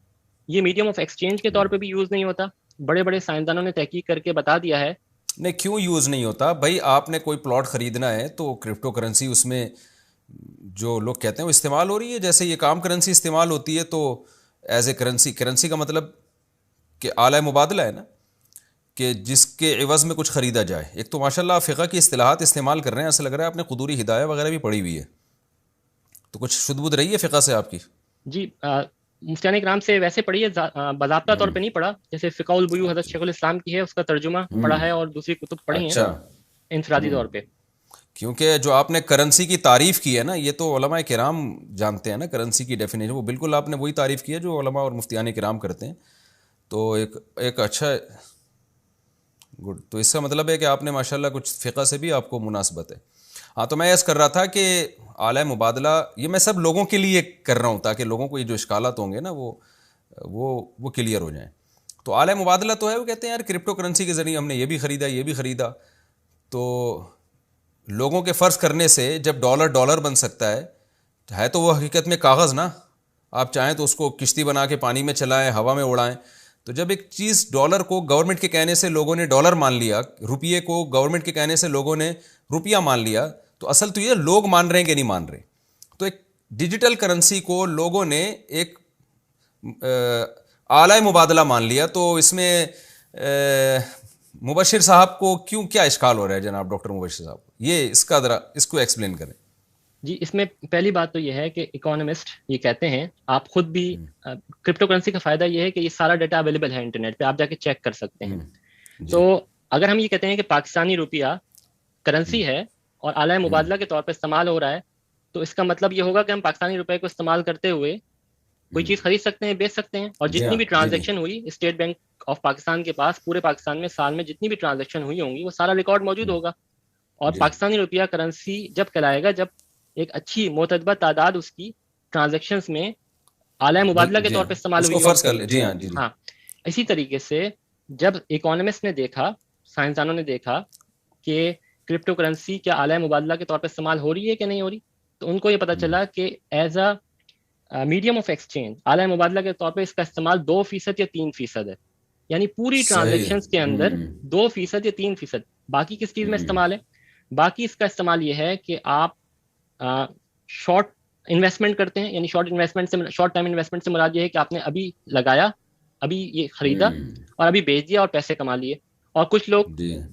یہ میڈیم آف ایکسچینج کے طور پہ بھی یوز نہیں ہوتا. بڑے بڑے سائنسدانوں نے تحقیق کر کے بتا دیا ہے. نہیں, کیوں یوز نہیں ہوتا بھائی؟ آپ نے کوئی پلاٹ خریدنا ہے تو کرپٹو کرنسی اس میں جو لوگ کہتے ہیں وہ استعمال ہو رہی ہے, جیسے یہ کام کرنسی استعمال ہوتی ہے. تو ایز اے کرنسی کا مطلب کہ اعلی مبادلہ ہے نا, کہ جس کے عوض میں کچھ خریدا جائے. ایک تو ماشاء اللہ فقہ کی اصطلاحات استعمال کر رہے ہیں, ایسا لگ رہا ہے آپ نے قدوری ہدایہ وغیرہ بھی پڑھی ہوئی ہے, تو کچھ شد بدھ رہی ہے فقہ سے آپ کی؟ جی مفتیان کرام سے ویسے پڑھی ہے، باضابطہ طور پہ نہیں پڑھا، جیسے فقہ البیوع حضرت شیخ الاسلام کی ہے، اس کا ترجمہ پڑھا ہے اور دوسری کتب پڑھی ہیں اچھا، انفرادی طور پہ. کیونکہ جو آپ نے کرنسی کی تعریف کی ہے نا، یہ تو علماء کرام جانتے ہیں نا کرنسی کی ڈیفینیشن، وہ بالکل آپ نے وہی تعریف کی ہے جو علماء اور مفتیان کرام کرتے ہیں. تو ایک اچھا گڈ، تو اس کا مطلب ہے کہ آپ نے ماشاءاللہ کچھ فقہ سے بھی آپ کو مناسبت ہے. ہاں، تو میں عرض کر رہا تھا کہ اعلی مبادلہ، یہ میں سب لوگوں کے لیے کر رہا ہوں تاکہ لوگوں کو یہ جو اشکالات ہوں گے نا وہ کلیئر ہو جائیں. تو اعلی مبادلہ تو ہے، وہ کہتے ہیں یار کرپٹو کرنسی کے ذریعے ہم نے یہ بھی خریدا یہ بھی خریدا. تو لوگوں کے فرض کرنے سے جب ڈالر بن سکتا ہے تو وہ حقیقت میں کاغذ نا، آپ چاہیں تو اس کو کشتی بنا کے پانی میں چلائیں، ہوا میں اڑائیں. تو جب ایک چیز ڈالر کو گورنمنٹ کے کہنے سے لوگوں نے ڈالر مان لیا، روپیے کو گورنمنٹ کے کہنے سے لوگوں نے روپیہ مان لیا، تو اصل تو یہ لوگ مان رہے ہیں کہ نہیں مان رہے. تو ایک ڈیجیٹل کرنسی کو لوگوں نے ایک اعلی مبادلہ مان لیا. تو اس میں مبشر صاحب کو کیا اشکال ہو رہا ہے جناب ڈاکٹر مبشر صاحب؟ یہ اس کو ایکسپلین کریں. جی، اس میں پہلی بات تو یہ ہے کہ اکانومسٹ یہ کہتے ہیں، آپ خود بھی، کرپٹو کرنسی کا فائدہ یہ ہے کہ یہ سارا ڈیٹا اویلیبل ہے انٹرنیٹ پہ، آپ جا کے چیک کر سکتے ہیں. تو اگر ہم یہ کہتے ہیں کہ پاکستانی روپیہ کرنسی ہے اور اعلی مبادلہ کے طور پہ استعمال ہو رہا ہے، تو اس کا مطلب یہ ہوگا کہ ہم پاکستانی روپے کو استعمال کرتے ہوئے کوئی چیز خرید سکتے ہیں، بیچ سکتے ہیں، اور جتنی بھی ٹرانزیکشن ہوئی اسٹیٹ بینک آف پاکستان کے پاس پورے پاکستان میں سال میں جتنی بھی ٹرانزیکشن ہوئی ہوں گی وہ سارا ریکارڈ موجود ہوگا. اور پاکستانی روپیہ کرنسی جب کہلائے گا جب ایک اچھی معتدبہ تعداد اس کی ٹرانزیکشنز میں اعلی مبادلہ کے طور پہ استعمال ہوئی ہوگی. ہاں، اسی طریقے سے جب اکانومسٹ نے دیکھا، سائنسدانوں نے دیکھا کہ کرپٹو کرنسی کیا اعلی مبادلہ کے طور پہ استعمال ہو رہی ہے کہ نہیں ہو رہی، تو ان کو یہ پتا چلا کہ as a medium of exchange اعلی مبادلہ کے طور پہ اس کا استعمال 2% یا 3% ہے. یعنی پوری ٹرانزیکشنز کے اندر 2% یا 3%. باقی کس چیز میں استعمال ہے؟ باقی اس کا استعمال یہ ہے کہ آپ شارٹ انویسٹمنٹ کرتے ہیں، یعنی شارٹ ٹائم انویسٹمنٹ سے مراد یہ ہے کہ آپ نے ابھی لگایا، ابھی یہ خریدا اور ابھی بیچ دیا اور پیسے کما لیے. اور کچھ لوگ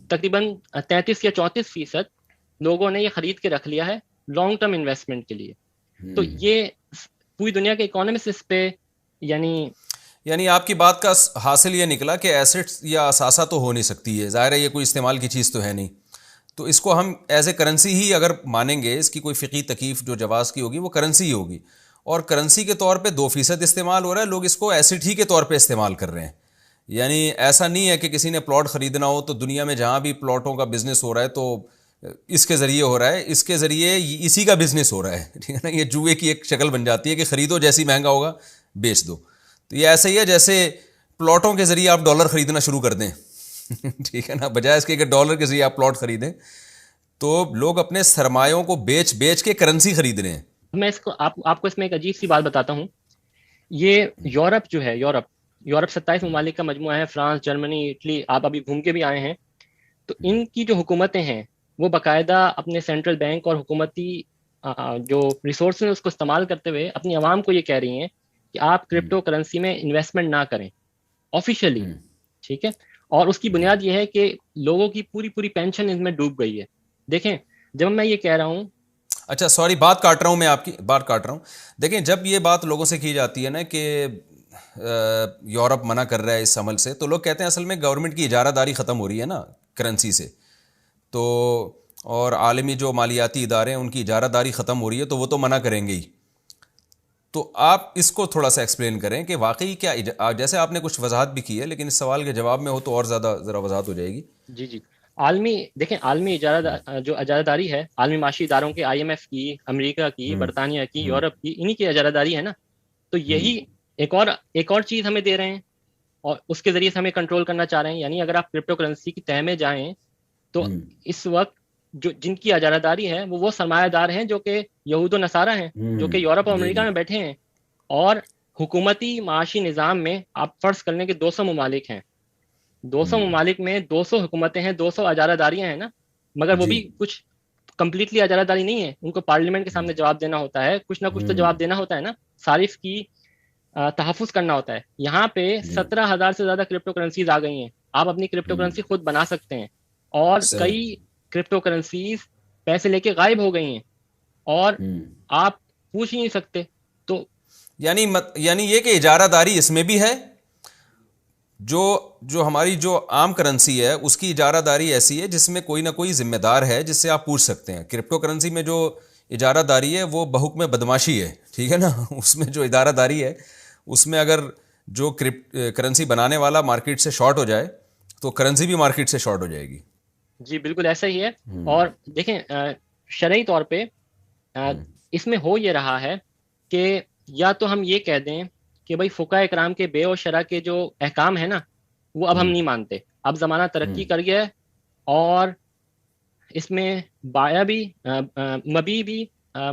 تقریباً 33 یا 34% لوگوں نے یہ خرید کے رکھ لیا ہے لانگ ٹرم انویسٹمنٹ کے لیے. تو یہ پوری دنیا کے اکانومسٹ اس پہ یعنی آپ کی بات کا حاصل یہ نکلا کہ ایسٹس یا اثاثہ تو ہو نہیں سکتی ہے، ظاہر ہے یہ کوئی استعمال کی چیز تو ہے نہیں، تو اس کو ہم ایز اے کرنسی ہی اگر مانیں گے، اس کی کوئی فقہی تکیف جو جواز کی ہوگی وہ کرنسی ہی ہوگی. اور کرنسی کے طور پہ 2% استعمال ہو رہا ہے، لوگ اس کو ایسٹ ہی کے طور پہ استعمال کر رہے ہیں. یعنی ایسا نہیں ہے کہ کسی نے پلاٹ خریدنا ہو تو دنیا میں جہاں بھی پلاٹوں کا بزنس ہو رہا ہے تو اس کے ذریعے ہو رہا ہے، اس کے ذریعے اسی کا بزنس ہو رہا ہے، ٹھیک ہے نا. یہ جوئے کی ایک شکل بن جاتی ہے کہ خریدو، جیسی مہنگا ہوگا بیچ دو. تو یہ ایسا ہی ہے جیسے پلاٹوں کے ذریعے آپ ڈالر خریدنا شروع کر دیں ٹھیک ہے نا، بجائے اس کے کہ ڈالر کے ذریعے آپ پلاٹ خریدیں. تو لوگ اپنے سرمایوں کو بیچ کے کرنسی خرید رہے ہیں. میں اس کو آپ کو اس میں ایک عجیب سی بات بتاتا ہوں. یہ یورپ جو ہے، یورپ 27 ممالک کا مجموعہ ہے، فرانس، جرمنی، اٹلی، آپ ابھی گھوم کے بھی آئے ہیں. تو ان کی جو حکومتیں ہیں وہ باقاعدہ اپنے سینٹرل بینک اور حکومتی جو ریسورسز ہیں اس کو استعمال کرتے ہوئے اپنی عوام کو یہ کہہ رہی ہیں کہ آپ کرپٹو کرنسی میں انویسٹمنٹ نہ کریں آفیشلی، ٹھیک ہے. اور اس کی بنیاد یہ ہے کہ لوگوں کی پوری پینشن ان میں ڈوب گئی ہے. دیکھیں، جب میں یہ کہہ رہا ہوں، اچھا سوری بات کاٹ رہا ہوں، میں آپ کی بات کاٹ رہا ہوں. دیکھیں، جب یہ بات لوگوں سے کی جاتی ہے نا کہ یورپ منع کر رہا ہے اس عمل سے، تو لوگ کہتے ہیں اصل میں گورنمنٹ کی اجارہ داری ختم ہو رہی ہے نا کرنسی سے، تو اور عالمی جو مالیاتی ادارے ہیں ان کی اجارہ داری ختم ہو رہی ہے تو وہ تو منع کریں گے ہی. تو آپ اس کو تھوڑا سا ایکسپلین کریں کہ واقعی کیا جیسے آپ نے کچھ وضاحت بھی کی ہے لیکن اس سوال کے جواب میں ہو تو اور زیادہ ذرا وضاحت ہو جائے گی. جی دیکھیں، عالمی جو اجارہ داری ہے، عالمی معاشی اداروں کے، IMF کی، امریکہ کی، برطانیہ کی، یورپ کی، انہی کی اجارہ داری ہے نا. تو یہی ایک اور چیز ہمیں دے رہے ہیں اور اس کے ذریعے سے ہمیں کنٹرول کرنا چاہ رہے ہیں. یعنی اگر آپ کرپٹو کرنسی کی تہ میں جائیں تو اس وقت جن کی اجارہ داری ہے وہ سرمایہ دار ہیں جو کہ یہود و نصارہ ہیں، جو کہ یورپ اور امریکہ میں بیٹھے ہیں. اور حکومتی معاشی نظام میں آپ فرض کر لیں کہ 200 ممالک ہیں، 200 ممالک میں 200 حکومتیں ہیں، 200 اجارہ داریاں ہیں نا. مگر وہ بھی کچھ کمپلیٹلی اجارہ داری نہیں ہے، ان کو پارلیمنٹ کے سامنے جواب دینا ہوتا ہے، کچھ نہ کچھ تو جواب دینا ہوتا ہے نا، صارف کی تحفظ کرنا ہوتا ہے. یہاں پہ 17,000 سے زیادہ کرپٹو کرنسیز آ گئی ہیں. آپ اپنی کرپٹو کرنسی خود بنا سکتے ہیں، اور کئی کرپٹو کرنسیز پیسے لے کے غائب ہو گئی ہیں اور آپ پوچھ ہی نہیں سکتے. تو یعنی یہ کہ اجارہ داری اس میں بھی ہے، جو ہماری جو عام کرنسی ہے اس کی اجارہ داری ایسی ہے جس میں کوئی نہ کوئی ذمہ دار ہے جس سے آپ پوچھ سکتے ہیں. کرپٹو کرنسی میں جو اجارہ داری ہے وہ بحکم بدماشی ہے، ٹھیک ہے نا. اس میں جو ادارہ داری ہے اس میں اگر جو کرنسی بنانے والا مارکیٹ سے شارٹ ہو جائے تو کرنسی بھی مارکیٹ سے شارٹ ہو جائے گی. جی بالکل ایسا ہی ہے. اور دیکھیں شرعی طور پہ اس میں ہو یہ رہا ہے کہ یا تو ہم یہ کہہ دیں کہ بھائی فقہاء اکرام کے بیع و شرع کے جو احکام ہیں نا وہ اب ہم نہیں مانتے، اب زمانہ ترقی کر گیا ہے اور اس میں بایا بھی مبی بھی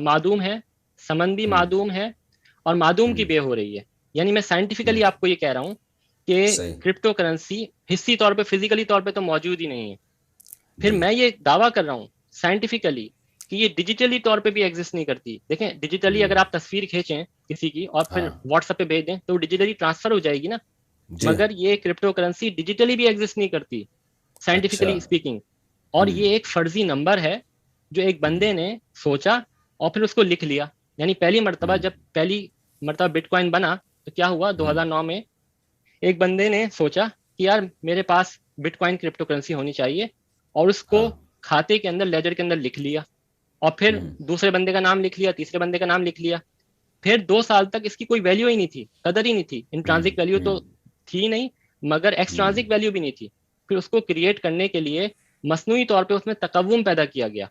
معدوم ہے، ثمن بھی معدوم ہے اور معدوم کی بے ہو رہی ہے. یعنی میں سائنٹیفکلی آپ کو یہ کہہ رہا ہوں کہ کرپٹو کرنسی حصی طور پہ فزیکلی طور پہ تو موجود ہی نہیں ہے. پھر میں یہ دعویٰ کر رہا ہوں سائنٹیفکلی کہ یہ ڈیجیٹلی طور پہ بھی ایگزسٹ نہیں کرتی. دیکھیں ڈیجیٹلی اگر آپ تصویر کھینچیں کسی کی اور پھر واٹس ایپ پہ بھیج دیں تو وہ ڈیجیٹلی ٹرانسفر ہو جائے گی نا، مگر یہ کرپٹو کرنسی ڈیجیٹلی بھی ایگزسٹ نہیں کرتی سائنٹیفکلی اسپیکنگ. اور یہ ایک فرضی نمبر ہے جو ایک بندے نے سوچا اور پھر اس کو لکھ لیا. یعنی جب پہلی مرتبہ بٹ کوائن بنا تو کیا ہوا 2009 میں ایک بندے نے سوچا کہ یار میرے پاس بٹ کوائن کرپٹو کرنسی ہونی چاہیے اور اس کو کھاتے کے اندر لیجر کے اندر لکھ لیا اور پھر دوسرے بندے کا نام لکھ لیا، تیسرے بندے کا نام لکھ لیا. پھر 2 سال تک اس کی کوئی ویلیو ہی نہیں تھی، قدر ہی نہیں تھی. انٹرانزک ویلیو تو تھی نہیں مگر ایکسٹرانزک ویلیو بھی نہیں تھی. پھر اس کو کریٹ کرنے کے لیے مصنوعی طور پہ اس میں تقوم پیدا کیا گیا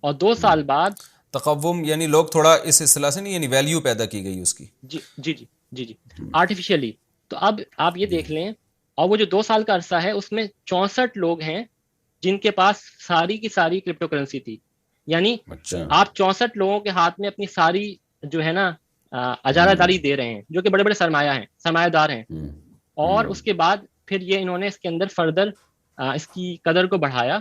اور 2 سال بعد تقوم یعنی لوگ تھوڑا اس اصطلاح سے نہیں، یعنی ویلیو پیدا کی گئی اس کی. جی جی جی جی جی آرٹیفیشلی. تو اب آپ یہ دیکھ لیں اور وہ جو 2 سال کا عرصہ ہے اس میں 64 لوگ ہیں جن کے پاس ساری کی ساری کرپٹو کرنسی تھی. یعنی آپ 64 لوگوں کے ہاتھ میں اپنی ساری جو ہے نا اجارہ داری دے رہے ہیں جو کہ بڑے بڑے سرمایہ دار ہیں. اور اس کے بعد پھر یہ انہوں نے اس کے اندر فردر اس کی قدر کو بڑھایا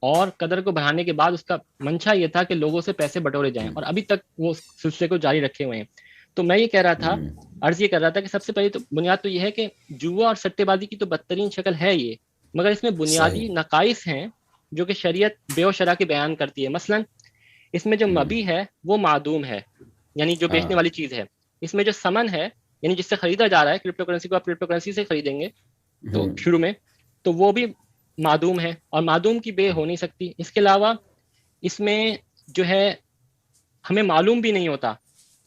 اور قدر کو بڑھانے کے بعد اس کا منشا یہ تھا کہ لوگوں سے پیسے بٹورے جائیں اور ابھی تک وہ اس سلسلے کو جاری رکھے ہوئے ہیں. تو میں یہ کہہ رہا تھا، عرض یہ کر رہا تھا کہ سب سے پہلی تو بنیاد تو یہ ہے کہ جوا اور سٹے بازی کی تو بدترین شکل ہے یہ، مگر اس میں بنیادی نقائص ہیں جو کہ شریعت بیع و شرع کے بیان کرتی ہے. مثلا اس میں جو مبی ہے وہ معدوم ہے، یعنی جو بیچنے والی چیز ہے. اس میں جو ثمن ہے یعنی جس سے خریدا جا رہا ہے، کرپٹو کرنسی کو آپ کرپٹو کرنسی سے خریدیں گے تو شروع میں تو وہ بھی معدوم ہے اور معدوم کی بے ہو نہیں سکتی. اس کے علاوہ اس میں جو ہے ہمیں معلوم بھی نہیں ہوتا،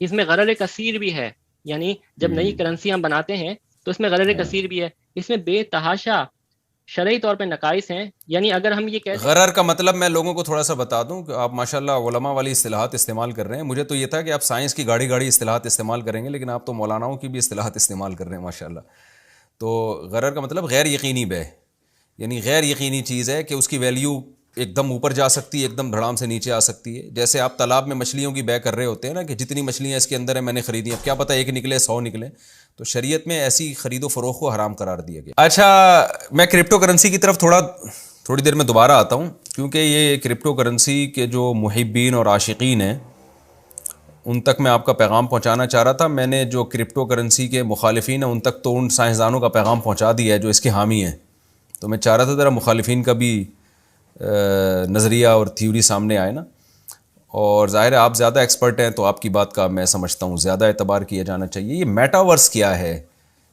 اس میں غرر کثیر بھی ہے. یعنی جب نئی کرنسی ہم بناتے ہیں تو اس میں غرر کثیر بھی ہے. اس میں بے تحاشا شرعی طور پہ نقائص ہیں. یعنی اگر ہم یہ کہتے ہیں غرر کا مطلب میں لوگوں کو تھوڑا سا بتا دوں کہ آپ ماشاءاللہ علماء والی اصطلاحات استعمال کر رہے ہیں. مجھے تو یہ تھا کہ آپ سائنس کی گاڑی اصطلاحات استعمال کریں گے، لیکن آپ تو مولاناؤں کی بھی اصطلاحات استعمال کر رہے ہیں ماشاءاللہ. تو غرر کا مطلب غیر یقینی بے، یعنی غیر یقینی چیز ہے کہ اس کی ویلیو ایک دم اوپر جا سکتی ہے، ایک دم دھڑام سے نیچے آ سکتی ہے. جیسے آپ تالاب میں مچھلیوں کی بے کر رہے ہوتے ہیں نا کہ جتنی مچھلیاں اس کے اندر ہیں میں نے خریدی، اب کیا پتہ ایک نکلے 100 نکلے. تو شریعت میں ایسی خرید و فروخت کو حرام قرار دیا گیا. اچھا میں کرپٹو کرنسی کی طرف تھوڑی دیر میں دوبارہ آتا ہوں، کیونکہ یہ کرپٹو کرنسی کے جو محبین اور عاشقین ہیں ان تک میں آپ کا پیغام پہنچانا چاہ رہا تھا. میں نے جو کرپٹو کرنسی کے مخالفین ہیں ان تک تو ان سائنسدانوں کا پیغام پہنچا دیا ہے جو اس کے حامی ہیں. تو میں چاہ رہا تھا ذرا مخالفین کا بھی نظریہ اور تھیوری سامنے آئے نا. اور ظاہر ہے آپ زیادہ ایکسپرٹ ہیں تو آپ کی بات کا میں سمجھتا ہوں زیادہ اعتبار کیا جانا چاہیے. یہ میٹاورس کیا ہے،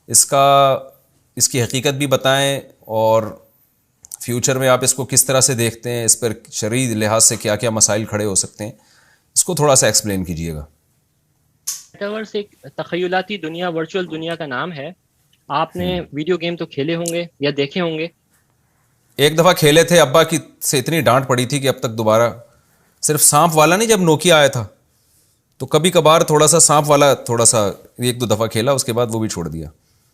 اس کی حقیقت بھی بتائیں اور فیوچر میں آپ اس کو کس طرح سے دیکھتے ہیں، اس پر شرعی لحاظ سے کیا کیا مسائل کھڑے ہو سکتے ہیں، اس کو تھوڑا سا ایکسپلین کیجیے گا. میٹاورس ایک تخیلاتی دنیا، ورچوئل دنیا کا نام ہے. آپ نے ویڈیو گیم تو کھیلے ہوں گے یا دیکھے ہوں گے. ایک دفعہ کھیلے تھے، ابا کی سے اتنی ڈانٹ پڑی تھی کہ اب تک دوبارہ، صرف سانپ والا نہیں، جب نوکیا آیا تھا تو کبھی کبھار تھوڑا سا سانپ والا تھوڑا سا 1-2 دفعہ کھیلا، اس کے بعد وہ بھی چھوڑ دیا.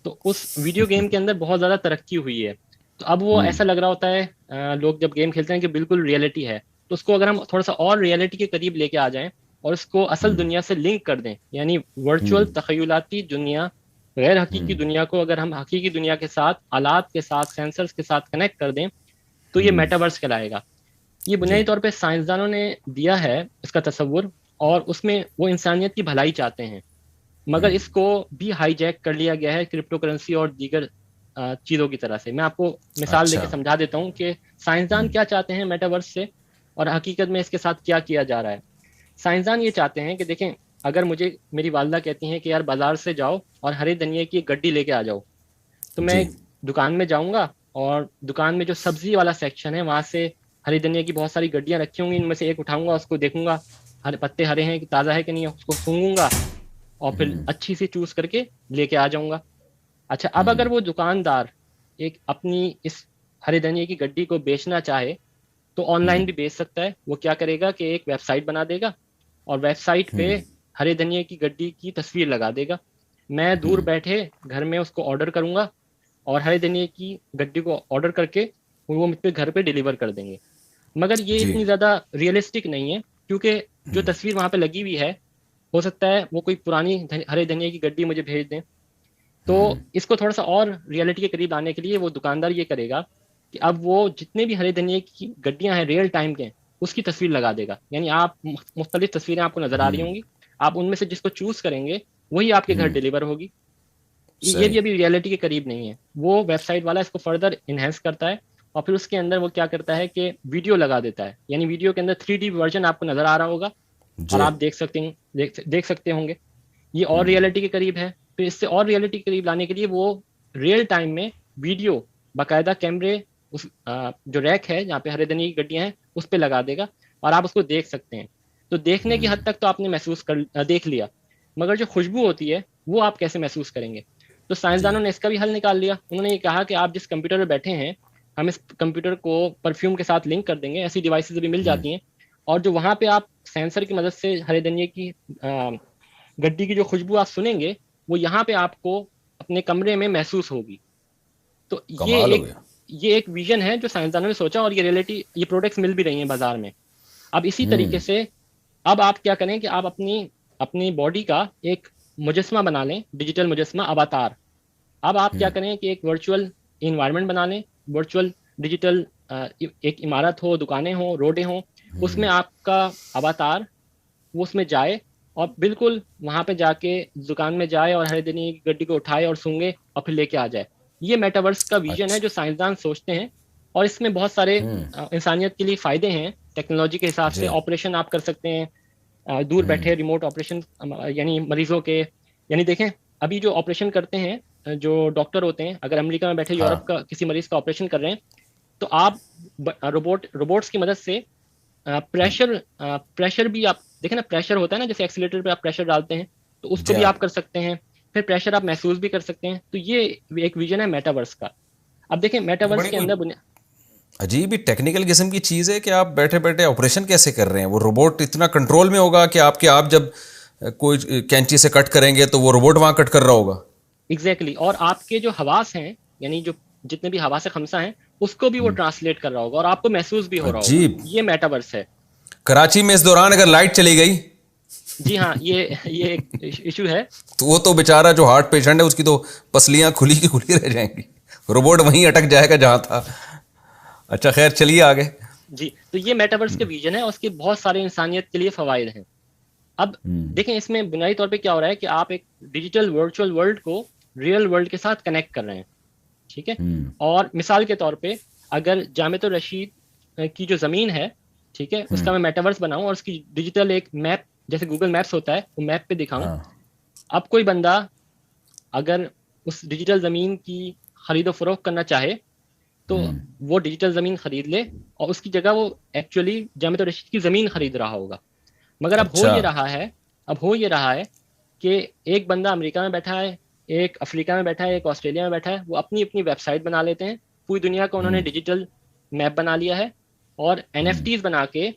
تو اس ویڈیو گیم کے اندر بہت زیادہ ترقی ہوئی ہے. تو اب وہ ایسا لگ رہا ہوتا ہے لوگ جب گیم کھیلتے ہیں کہ بالکل ریئلٹی ہے. تو اس کو اگر ہم تھوڑا سا اور ریئلٹی کے قریب لے کے آ جائیں اور اس کو اصل دنیا سے لنک کر دیں، یعنی ورچوئل تخیلاتی دنیا، غیر حقیقی دنیا کو اگر ہم حقیقی دنیا کے ساتھ، آلات کے ساتھ، سینسرز کے ساتھ کنیکٹ کر دیں تو یہ میٹاورس کہلائے گا. یہ بنیادی طور پہ سائنسدانوں نے دیا ہے اس کا تصور، اور اس میں وہ انسانیت کی بھلائی چاہتے ہیں، مگر اس کو بھی ہائی جیک کر لیا گیا ہے کرپٹو کرنسی اور دیگر چیزوں کی طرح سے. میں آپ کو مثال دے کے سمجھا دیتا ہوں کہ سائنسدان کیا چاہتے ہیں میٹاورس سے اور حقیقت میں اس کے ساتھ کیا کیا جا رہا ہے. سائنسدان یہ چاہتے ہیں کہ دیکھیں اگر مجھے میری والدہ کہتی ہیں کہ یار بازار سے جاؤ اور ہرے دھنیا کی ایک گڈی لے کے آ جاؤ، تو میں جی دکان میں جاؤں گا اور دکان میں جو سبزی والا سیکشن ہے وہاں سے ہری دھنیا کی بہت ساری گڈیاں رکھی ہوں گی، ان میں سے ایک اٹھاؤں گا، اس کو دیکھوں گا ہرے پتے ہرے ہیں کہ تازہ ہے کہ نہیں ہے، اس کو سونگوں گا اور پھر اچھی سی چوز کر کے لے کے آ جاؤں گا۔ اچھا، اب اگر وہ دکاندار ایک اپنی اس ہرے دھنیا کی گڈی کو بیچنا چاہے تو آن لائن بھی بیچ سکتا ہے۔ وہ کیا کرے گا کہ ایک ویب سائٹ بنا دے گا اور ویب سائٹ پہ ہرے دھنیا کی گڈی کی تصویر لگا دے گا، میں دور بیٹھے گھر میں اس کو آرڈر کروں گا اور ہرے دھنیا کی گڈی کو آرڈر کر کے وہ مجھ پہ گھر پہ ڈیلیور کر دیں گے۔ مگر یہ جی اتنی زیادہ ریئلسٹک نہیں ہے، کیونکہ جو تصویر وہاں پہ لگی ہوئی ہے ہو سکتا ہے وہ کوئی پرانی ہرے دھنیا کی گڈی مجھے بھیج دیں۔ تو اس کو تھوڑا سا اور ریئلٹی کے قریب لانے کے لیے وہ دکاندار یہ کرے گا کہ اب وہ جتنے بھی ہرے دھنیا کی گڈیاں ہیں ریئل ٹائم کے، اس کی تصویر لگا دے گا، یعنی آپ مختلف تصویریں آپ کو نظر آ رہی ہوں گی، آپ ان میں سے جس کو چوز کریں گے وہی آپ کے گھر ڈیلیور ہوگی۔ یہ صحیح بھی ابھی ریئلٹی کے قریب نہیں ہے، وہ ویب سائٹ والا اس کو فردر انہینس کرتا ہے اور پھر اس کے اندر وہ کیا کرتا ہے کہ ویڈیو لگا دیتا ہے، یعنی ویڈیو کے اندر 3D ورژن آپ کو نظر آ رہا ہوگا اور جی آپ دیکھ سکتے ہوں گے، یہ اور ریئلٹی کے قریب ہے۔ پھر اس سے اور ریئلٹی کے قریب لانے کے لیے وہ ریئل ٹائم میں ویڈیو باقاعدہ کیمرے اس جو ریک ہے جہاں پہ ہرے دھنیا کی گڈیاں ہیں اس پہ لگا دے گا اور آپ اس کو دیکھ سکتے ہیں۔ تو دیکھنے کی حد تک تو آپ نے دیکھ لیا، مگر جو خوشبو ہوتی ہے وہ آپ کیسے محسوس کریں گے؟ تو جی سائنسدانوں نے اس کا بھی حل نکال لیا، انہوں نے یہ کہا کہ آپ جس کمپیوٹر پہ بیٹھے ہیں ہم اس کمپیوٹر کو پرفیوم کے ساتھ لنک کر دیں گے، ایسی ڈیوائسز بھی مل جاتی ہیں، اور جو وہاں پہ آپ سینسر کی مدد سے ہرے دھنیا کی گڈی کی جو خوشبو آپ سنیں گے وہ یہاں پہ آپ کو اپنے کمرے میں محسوس ہوگی۔ تو کمال ہو گیا۔ یہ ایک ویژن ہے جو سائنسدانوں نے سوچا اور یہ ریئلٹی، یہ پروڈکٹس مل بھی رہی ہیں بازار میں۔ اب اسی طریقے سے اب آپ کیا کریں کہ آپ اپنی باڈی کا ایک مجسمہ بنا لیں، ڈیجیٹل مجسمہ اواتار۔ اب آپ کیا کریں کہ ایک ورچوئل انوائرمنٹ بنا لیں، ورچوئل ڈیجیٹل ایک عمارت ہو، دکانیں ہوں، روڈیں ہوں، اس میں آپ کا اواتار وہ اس میں جائے اور بالکل وہاں پہ جا کے دکان میں جائے اور ہر دن کی گڈی کو اٹھائے اور سونگے اور پھر لے کے آ جائے۔ یہ میٹاورس کا ویژن ہے اچھا جو سائنسدان سوچتے ہیں، اور اس میں بہت سارے انسانیت کے لیے فائدے ہیں ٹیکنالوجی کے حساب سے۔ جی آپریشن آپ کر سکتے ہیں دور بیٹھے، ریموٹ آپریشن، یعنی مریضوں کے، یعنی دیکھیں ابھی جو آپریشن کرتے ہیں جو ڈاکٹر ہوتے ہیں، اگر امریکہ میں بیٹھے ہاں یورپ کا کسی مریض کا آپریشن کر رہے ہیں تو آپ روبوٹس کی مدد سے پریشر بھی آپ دیکھیں نا، پریشر ہوتا ہے نا جیسے ایکسیلیٹر پہ آپ پریشر ڈالتے ہیں تو اس کو جی بھی ہاں آپ کر سکتے ہیں، پھر پریشر آپ محسوس بھی کر سکتے ہیں۔ تو یہ ایک ویژن ہے میٹاورس کا۔ اب دیکھیں میٹاورس بڑی کے کوئی اندر عجیب ہی ٹیکنیکل قسم کی چیز ہے کہ آپ بیٹھے بیٹھے آپریشن کیسے کر رہے ہیں؟ وہ روبوٹ اتنا کنٹرول میں ہوگا کہ آپ جب کوئی کینچی سے کٹ کریں گے تو وہ روبوٹ وہاں کٹ کر رہا ہوگا؟ ایگزیکٹلی، اور آپ کے جو حواس ہیں، یعنی جو جتنے بھی حواس خمسہ ہیں اس کو بھی وہ ٹرانسلیٹ کر رہا ہوگا اور آپ کو محسوس بھی ہو رہا ہوگا۔ عجیب۔ یہ میٹاورس ہے۔ کراچی میں اس دوران اگر لائٹ چلی گئی جی ہاں، یہ ایک ایشو ہے۔ تو وہ تو بیچارہ جو ہارٹ پیشنٹ ہے اس کی تو پسلیاں کھلی کی کھلی رہ جائیں گی، روبوٹ وہیں اٹک جائے گا جہاں تھا۔ اچھا خیر چلیے آگے۔ جی، تو یہ میٹاورس کے ویژن ہے اور اس کے بہت سارے انسانیت کے لیے فوائد ہیں۔ اب دیکھیں اس میں بنیادی طور پہ کیا ہو رہا ہے کہ آپ ایک ڈیجیٹل ورچوئل ورلڈ کو ریئل ورلڈ کے ساتھ کنیکٹ کر رہے ہیں، ٹھیک ہے؟ اور مثال کے طور پہ اگر جامع الرشید کی جو زمین ہے، ٹھیک ہے، اس کا میں میٹاورس بناؤں اور اس کی ڈیجیٹل ایک میپ جیسے گوگل میپس ہوتا ہے وہ میپ پہ دکھاؤں، اب کوئی بندہ اگر اس ڈیجیٹل زمین کی خرید و فروخت کرنا چاہے تو وہ ڈیجیٹل زمین خرید لے اور اس کی جگہ وہ ایکچولی جامع الرشید کی زمین خرید رہا ہوگا۔ مگر اب ہو اچھا یہ رہا ہے کہ ایک بندہ امریکہ میں بیٹھا ہے، ایک افریقہ میں بیٹھا ہے، ایک آسٹریلیا میں بیٹھا ہے، وہ اپنی ویب سائٹ بنا لیتے ہیں، پوری دنیا کو انہوں نے ڈیجیٹل میپ بنا لیا ہے اور NFTs بنا کے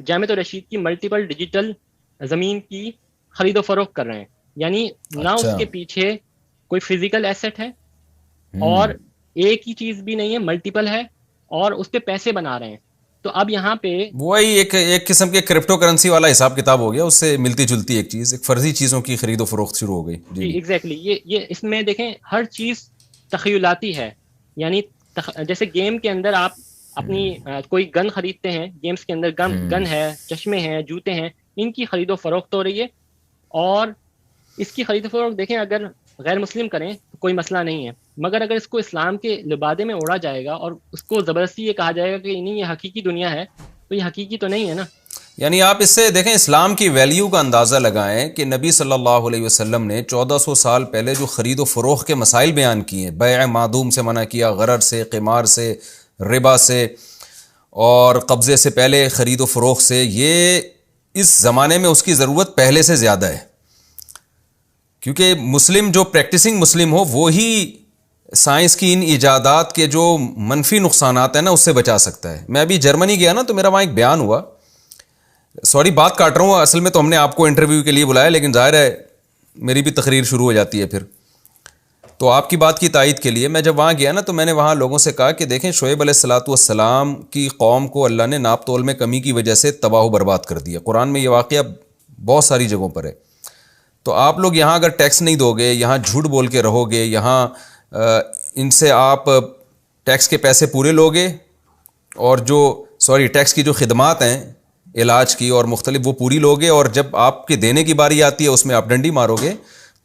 جامع الرشید کی ملٹیپل ڈیجیٹل زمین کی خرید و فروخت کر رہے ہیں۔ یعنی نہ اس اچھا کے پیچھے کوئی فزیکل ایسٹ ہے اور ایک ہی چیز بھی نہیں ہے، ملٹیپل ہے، اور اس پہ پیسے بنا رہے ہیں۔ تو اب یہاں پہ وہی ایک قسم کے کرپٹو کرنسی والا حساب کتاب ہو گیا، اس سے ملتی جلتی ایک چیز، ایک فرضی چیزوں کی خرید و فروخت شروع ہو گئی۔ جی جی ایگزیکٹلی، یہ اس میں دیکھیں ہر چیز تخیلاتی ہے، یعنی جیسے گیم کے اندر آپ اپنی کوئی گن خریدتے ہیں، گیمز کے اندر گن ہے، چشمے ہیں، جوتے ہیں، ان کی خرید و فروخت ہو رہی ہے، اور اس کی خرید و فروخت دیکھیں اگر غیر مسلم کریں تو کوئی مسئلہ نہیں ہے، مگر اگر اس کو اسلام کے لبادے میں اوڑھا جائے گا اور اس کو زبردستی یہ کہا جائے گا کہ نہیں یہ حقیقی دنیا ہے، تو یہ حقیقی تو نہیں ہے نا۔ یعنی آپ اس سے دیکھیں اسلام کی ویلیو کا اندازہ لگائیں کہ نبی صلی اللہ علیہ وسلم نے 1400 سال پہلے جو خرید و فروخت کے مسائل بیان کیے ہیں، بیع معدوم سے منع کیا، غرر سے، قمار سے، ربا سے، اور قبضے سے پہلے خرید و فروخت سے، یہ اس زمانے میں اس کی ضرورت پہلے سے زیادہ ہے، کیونکہ مسلم جو پریکٹسنگ مسلم ہو وہی سائنس کی ان ایجادات کے جو منفی نقصانات ہیں نا اس سے بچا سکتا ہے۔ میں ابھی جرمنی گیا نا تو میرا وہاں ایک بیان ہوا، سوری بات کاٹ رہا ہوں، اصل میں تو ہم نے آپ کو انٹرویو کے لیے بلایا، لیکن ظاہر ہے میری بھی تقریر شروع ہو جاتی ہے پھر، تو آپ کی بات کی تائید کے لیے میں جب وہاں گیا نا تو میں نے وہاں لوگوں سے کہا کہ دیکھیں شعیب علیہ الصلاۃ والسلام کی قوم کو اللہ نے ناپ تول میں کمی کی وجہ سے تباہ و برباد کر دیا، قرآن میں یہ واقعہ بہت ساری جگہوں پر ہے۔ تو آپ لوگ یہاں اگر ٹیکس نہیں دو گے، یہاں جھوٹ بول کے رہو گے، یہاں ان سے آپ ٹیکس کے پیسے پورے لوگے، اور جو ٹیکس کی جو خدمات ہیں علاج کی اور مختلف وہ پوری لوگے، اور جب آپ کے دینے کی باری آتی ہے اس میں آپ ڈنڈی مارو گے،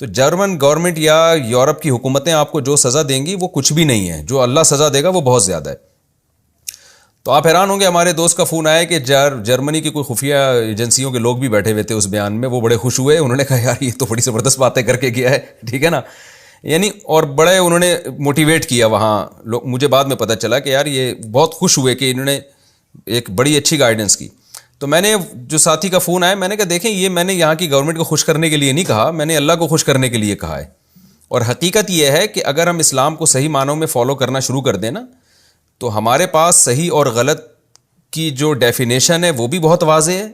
تو جرمن گورنمنٹ یا یورپ کی حکومتیں آپ کو جو سزا دیں گی وہ کچھ بھی نہیں ہے، جو اللہ سزا دے گا وہ بہت زیادہ ہے۔ تو آپ حیران ہوں گے، ہمارے دوست کا فون آیا کہ جرمنی کی کوئی خفیہ ایجنسیوں کے لوگ بھی بیٹھے ہوئے تھے اس بیان میں، وہ بڑے خوش ہوئے، انہوں نے کہا یار یہ تو بڑی زبردست باتیں کر کے گیا ہے، ٹھیک ہے نا، یعنی اور بڑے انہوں نے موٹیویٹ کیا وہاں لوگ، مجھے بعد میں پتہ چلا کہ یار یہ بہت خوش ہوئے کہ انہوں نے ایک بڑی اچھی گائیڈنس کی۔ تو میں نے جو ساتھی کا فون آیا، میں نے کہا دیکھیں یہ میں نے یہاں کی گورنمنٹ کو خوش کرنے کے لیے نہیں کہا، میں نے اللہ کو خوش کرنے کے لیے کہا ہے، اور حقیقت یہ ہے کہ اگر ہم اسلام کو صحیح معنوں میں فالو کرنا شروع کر دیں نا تو ہمارے پاس صحیح اور غلط کی جو ڈیفینیشن ہے وہ بھی بہت واضح ہے،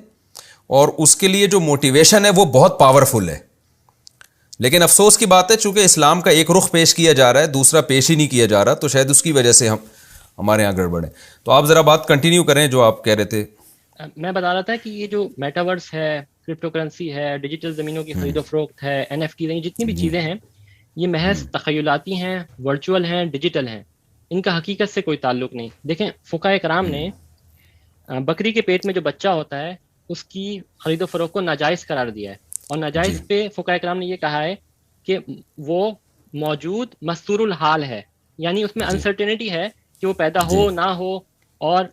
اور اس کے لیے جو موٹیویشن ہے وہ بہت پاورفل ہے۔ لیکن افسوس کی بات ہے چونکہ اسلام کا ایک رخ پیش کیا جا رہا ہے، دوسرا پیش ہی نہیں کیا جا رہا، تو شاید اس کی وجہ سے ہمارے یہاں گڑبڑ ہے۔ تو آپ ذرا بات کنٹینیو کریں جو آپ کہہ رہے تھے۔ میں بتا رہا تھا کہ یہ جو میٹاورس ہے، کرپٹو کرنسی ہے، ڈیجیٹل زمینوں کی خرید و فروخت ہے، NFT ہیں، جتنی بھی چیزیں ہیں یہ محض تخیلاتی ہیں، ورچوئل ہیں، ڈیجیٹل ہیں، ان کا حقیقت سے کوئی تعلق نہیں۔ دیکھیں فقہائے کرام نے بکری کے پیٹ میں جو بچہ ہوتا ہے اس کی خرید و فروخت کو ناجائز قرار دیا ہے، اور ناجائز پہ فقہائے کرام نے یہ کہا ہے کہ وہ موجود مستور الحال ہے، یعنی اس میں انسرٹینٹی ہے کہ وہ پیدا ہو نہ ہو، اور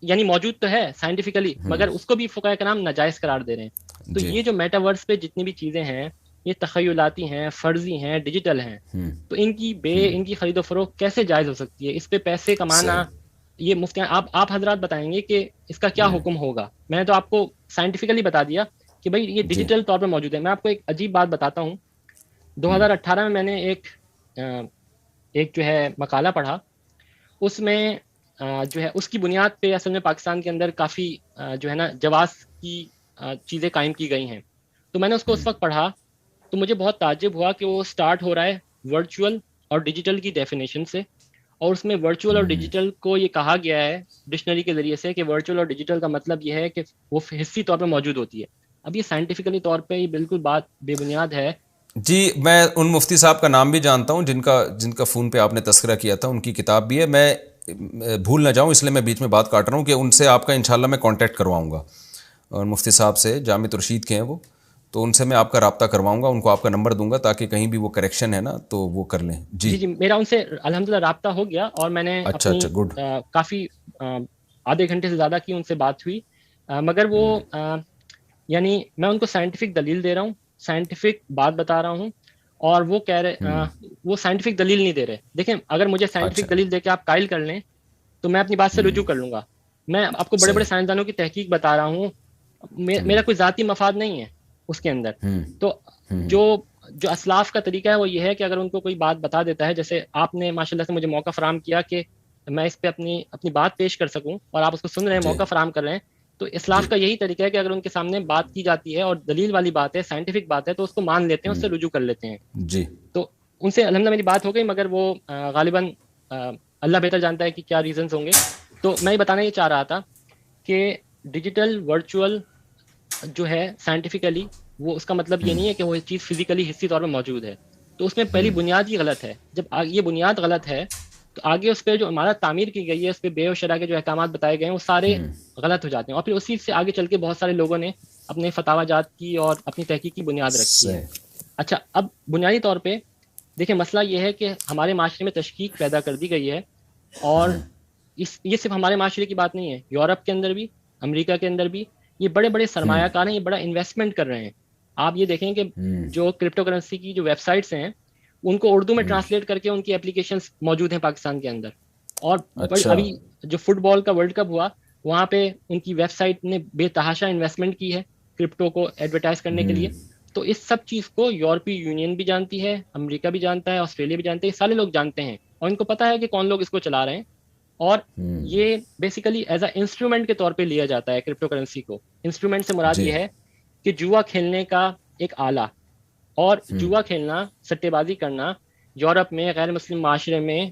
یعنی موجود تو ہے سائنٹیفکلی مگر اس کو بھی فقہائے کرام ناجائز قرار دے رہے ہیں۔ تو یہ جو میٹاورس پہ جتنی بھی چیزیں ہیں یہ تخیلاتی ہیں، فرضی ہیں، ڈیجیٹل ہیں، تو ان کی خرید و فروخت کیسے جائز ہو سکتی ہے؟ اس پہ پیسے کمانا، یہ مفتیان آپ حضرات بتائیں گے کہ اس کا کیا حکم ہوگا؟ میں نے تو آپ کو سائنٹیفکلی بتا دیا کہ بھائی یہ ڈیجیٹل طور پہ موجود ہے۔ میں آپ کو ایک عجیب بات بتاتا ہوں، 2018 میں نے ایک جو ہے مقالہ پڑھا، اس میں جو ہے اس کی بنیاد پہ اصل میں پاکستان کے اندر کافی جو ہے نا جواز کی چیزیں قائم کی گئی ہیں۔ تو میں نے اس کو اس وقت پڑھا تو مجھے بہت تعجب ہوا کہ وہ سٹارٹ ہو رہا ہے ورچوئل اور ڈیجیٹل کی ڈیفینیشن سے، اور اس میں ورچوئل اور ڈیجیٹل کو یہ کہا گیا ہے ڈکشنری کے ذریعے سے کہ ورچوئل اور ڈیجیٹل کا مطلب یہ ہے کہ وہ حصی طور پہ موجود ہوتی ہے۔ اب یہ سائنٹیفکلی طور پہ یہ بالکل بات بے بنیاد ہے۔ جی میں ان مفتی صاحب کا نام بھی جانتا ہوں جن کا فون پہ آپ نے تذکرہ کیا تھا، ان کی کتاب بھی ہے، میں بھول نہ جاؤں اس لیے میں بیچ میں بات کاٹ رہا ہوں کہ ان سے آپ کا انشاءاللہ میں کانٹیکٹ کرواؤں گا، اور مفتی صاحب سے جامع رشید کے ہیں وہ، تو ان سے میں آپ کا رابطہ کرواؤں گا، ان کو آپ کا نمبر دوں گا تاکہ کہیں بھی وہ کریکشن ہے نا تو وہ کر لیں۔ جی میرا ان سے الحمدللہ رابطہ ہو گیا، اور میں نے اچھا گڈ، کافی آدھے گھنٹے سے زیادہ کی ان سے بات ہوئی، مگر وہ یعنی میں ان کو سائنٹیفک دلیل دے رہا ہوں، سائنٹیفک بات بتا رہا ہوں، اور وہ کہہ رہے وہ سائنٹیفک دلیل نہیں دے رہے۔ دیکھیں اگر مجھے سائنٹیفک دلیل دے کے آپ قائل کر لیں تو میں اپنی بات سے رجوع کر لوں گا۔ میں آپ کو بڑے بڑے سائنسدانوں کی تحقیق بتا رہا ہوں، میرا کوئی ذاتی مفاد نہیں ہے اس کے اندر۔ تو جو اسلاف کا طریقہ ہے وہ یہ ہے کہ اگر ان کو کوئی بات بتا دیتا ہے، جیسے آپ نے ماشاءاللہ سے مجھے موقع فراہم کیا کہ میں اس پہ اپنی بات پیش کر سکوں، اور آپ اس کو سن رہے ہیں، موقع فراہم کر رہے ہیں، تو اسلاف کا یہی طریقہ ہے کہ اگر ان کے سامنے بات کی جاتی ہے اور دلیل والی بات ہے، سائنٹیفک بات ہے، تو اس کو مان لیتے ہیں، اس سے رجوع کر لیتے ہیں۔ جی تو ان سے الحمدللہ میری بات ہو گئی، مگر وہ غالباً اللہ بہتر جانتا ہے کہ کیا ریزنز ہوں گے۔ تو میں یہ بتانا یہ چاہ رہا تھا کہ ڈیجیٹل ورچوئل جو ہے سائنٹیفکلی وہ اس کا مطلب یہ نہیں ہے کہ وہ چیز فزیکلی حصی طور پہ موجود ہے۔ تو اس میں پہلی بنیاد ہی غلط ہے۔ جب یہ بنیاد غلط ہے تو آگے اس پہ جو عمارت تعمیر کی گئی ہے، اس پہ بے و شرع کے جو احکامات بتائے گئے ہیں وہ سارے غلط ہو جاتے ہیں، اور پھر اسی سے آگے چل کے بہت سارے لوگوں نے اپنے فتاوی جات کی اور اپنی تحقیق کی بنیاد رکھی ہے۔ اچھا، اب بنیادی طور پہ دیکھیں مسئلہ یہ ہے کہ ہمارے معاشرے میں تشکیک پیدا کر دی گئی ہے، اور یہ صرف ہمارے معاشرے کی بات نہیں ہے، یورپ کے اندر بھی، امریکہ کے اندر بھی، یہ بڑے بڑے سرمایہ کار ہیں, یہ بڑا انویسٹمنٹ کر رہے ہیں. آپ یہ دیکھیں کہ جو کرپٹو کرنسی کی جو ویب سائٹس ہیں ان کو اردو میں ٹرانسلیٹ کر کے ان کی اپلیکیشنز موجود ہیں پاکستان کے اندر. اور ابھی جو فٹ بال کا ورلڈ کپ ہوا وہاں پہ ان کی ویب سائٹ نے بے تحاشا انویسٹمنٹ کی ہے کرپٹو کو ایڈورٹائز کرنے کے لیے. تو اس سب چیز کو یورپی یونین بھی جانتی ہے, امریکہ بھی جانتا ہے, آسٹریلیا بھی جانتے ہیں, سارے لوگ جانتے ہیں, اور ان کو پتا ہے کہ کون لوگ اس کو چلا رہے ہیں. اور یہ بیسیکلی ایز اے انسٹرومنٹ کے طور پہ لیا جاتا ہے کرپٹو کرنسی کو. انسٹرومنٹ سے مراد یہ ہے کہ جوا کھیلنے کا ایک آلہ, اور جوا کھیلنا, سٹے بازی کرنا یورپ میں غیر مسلم معاشرے میں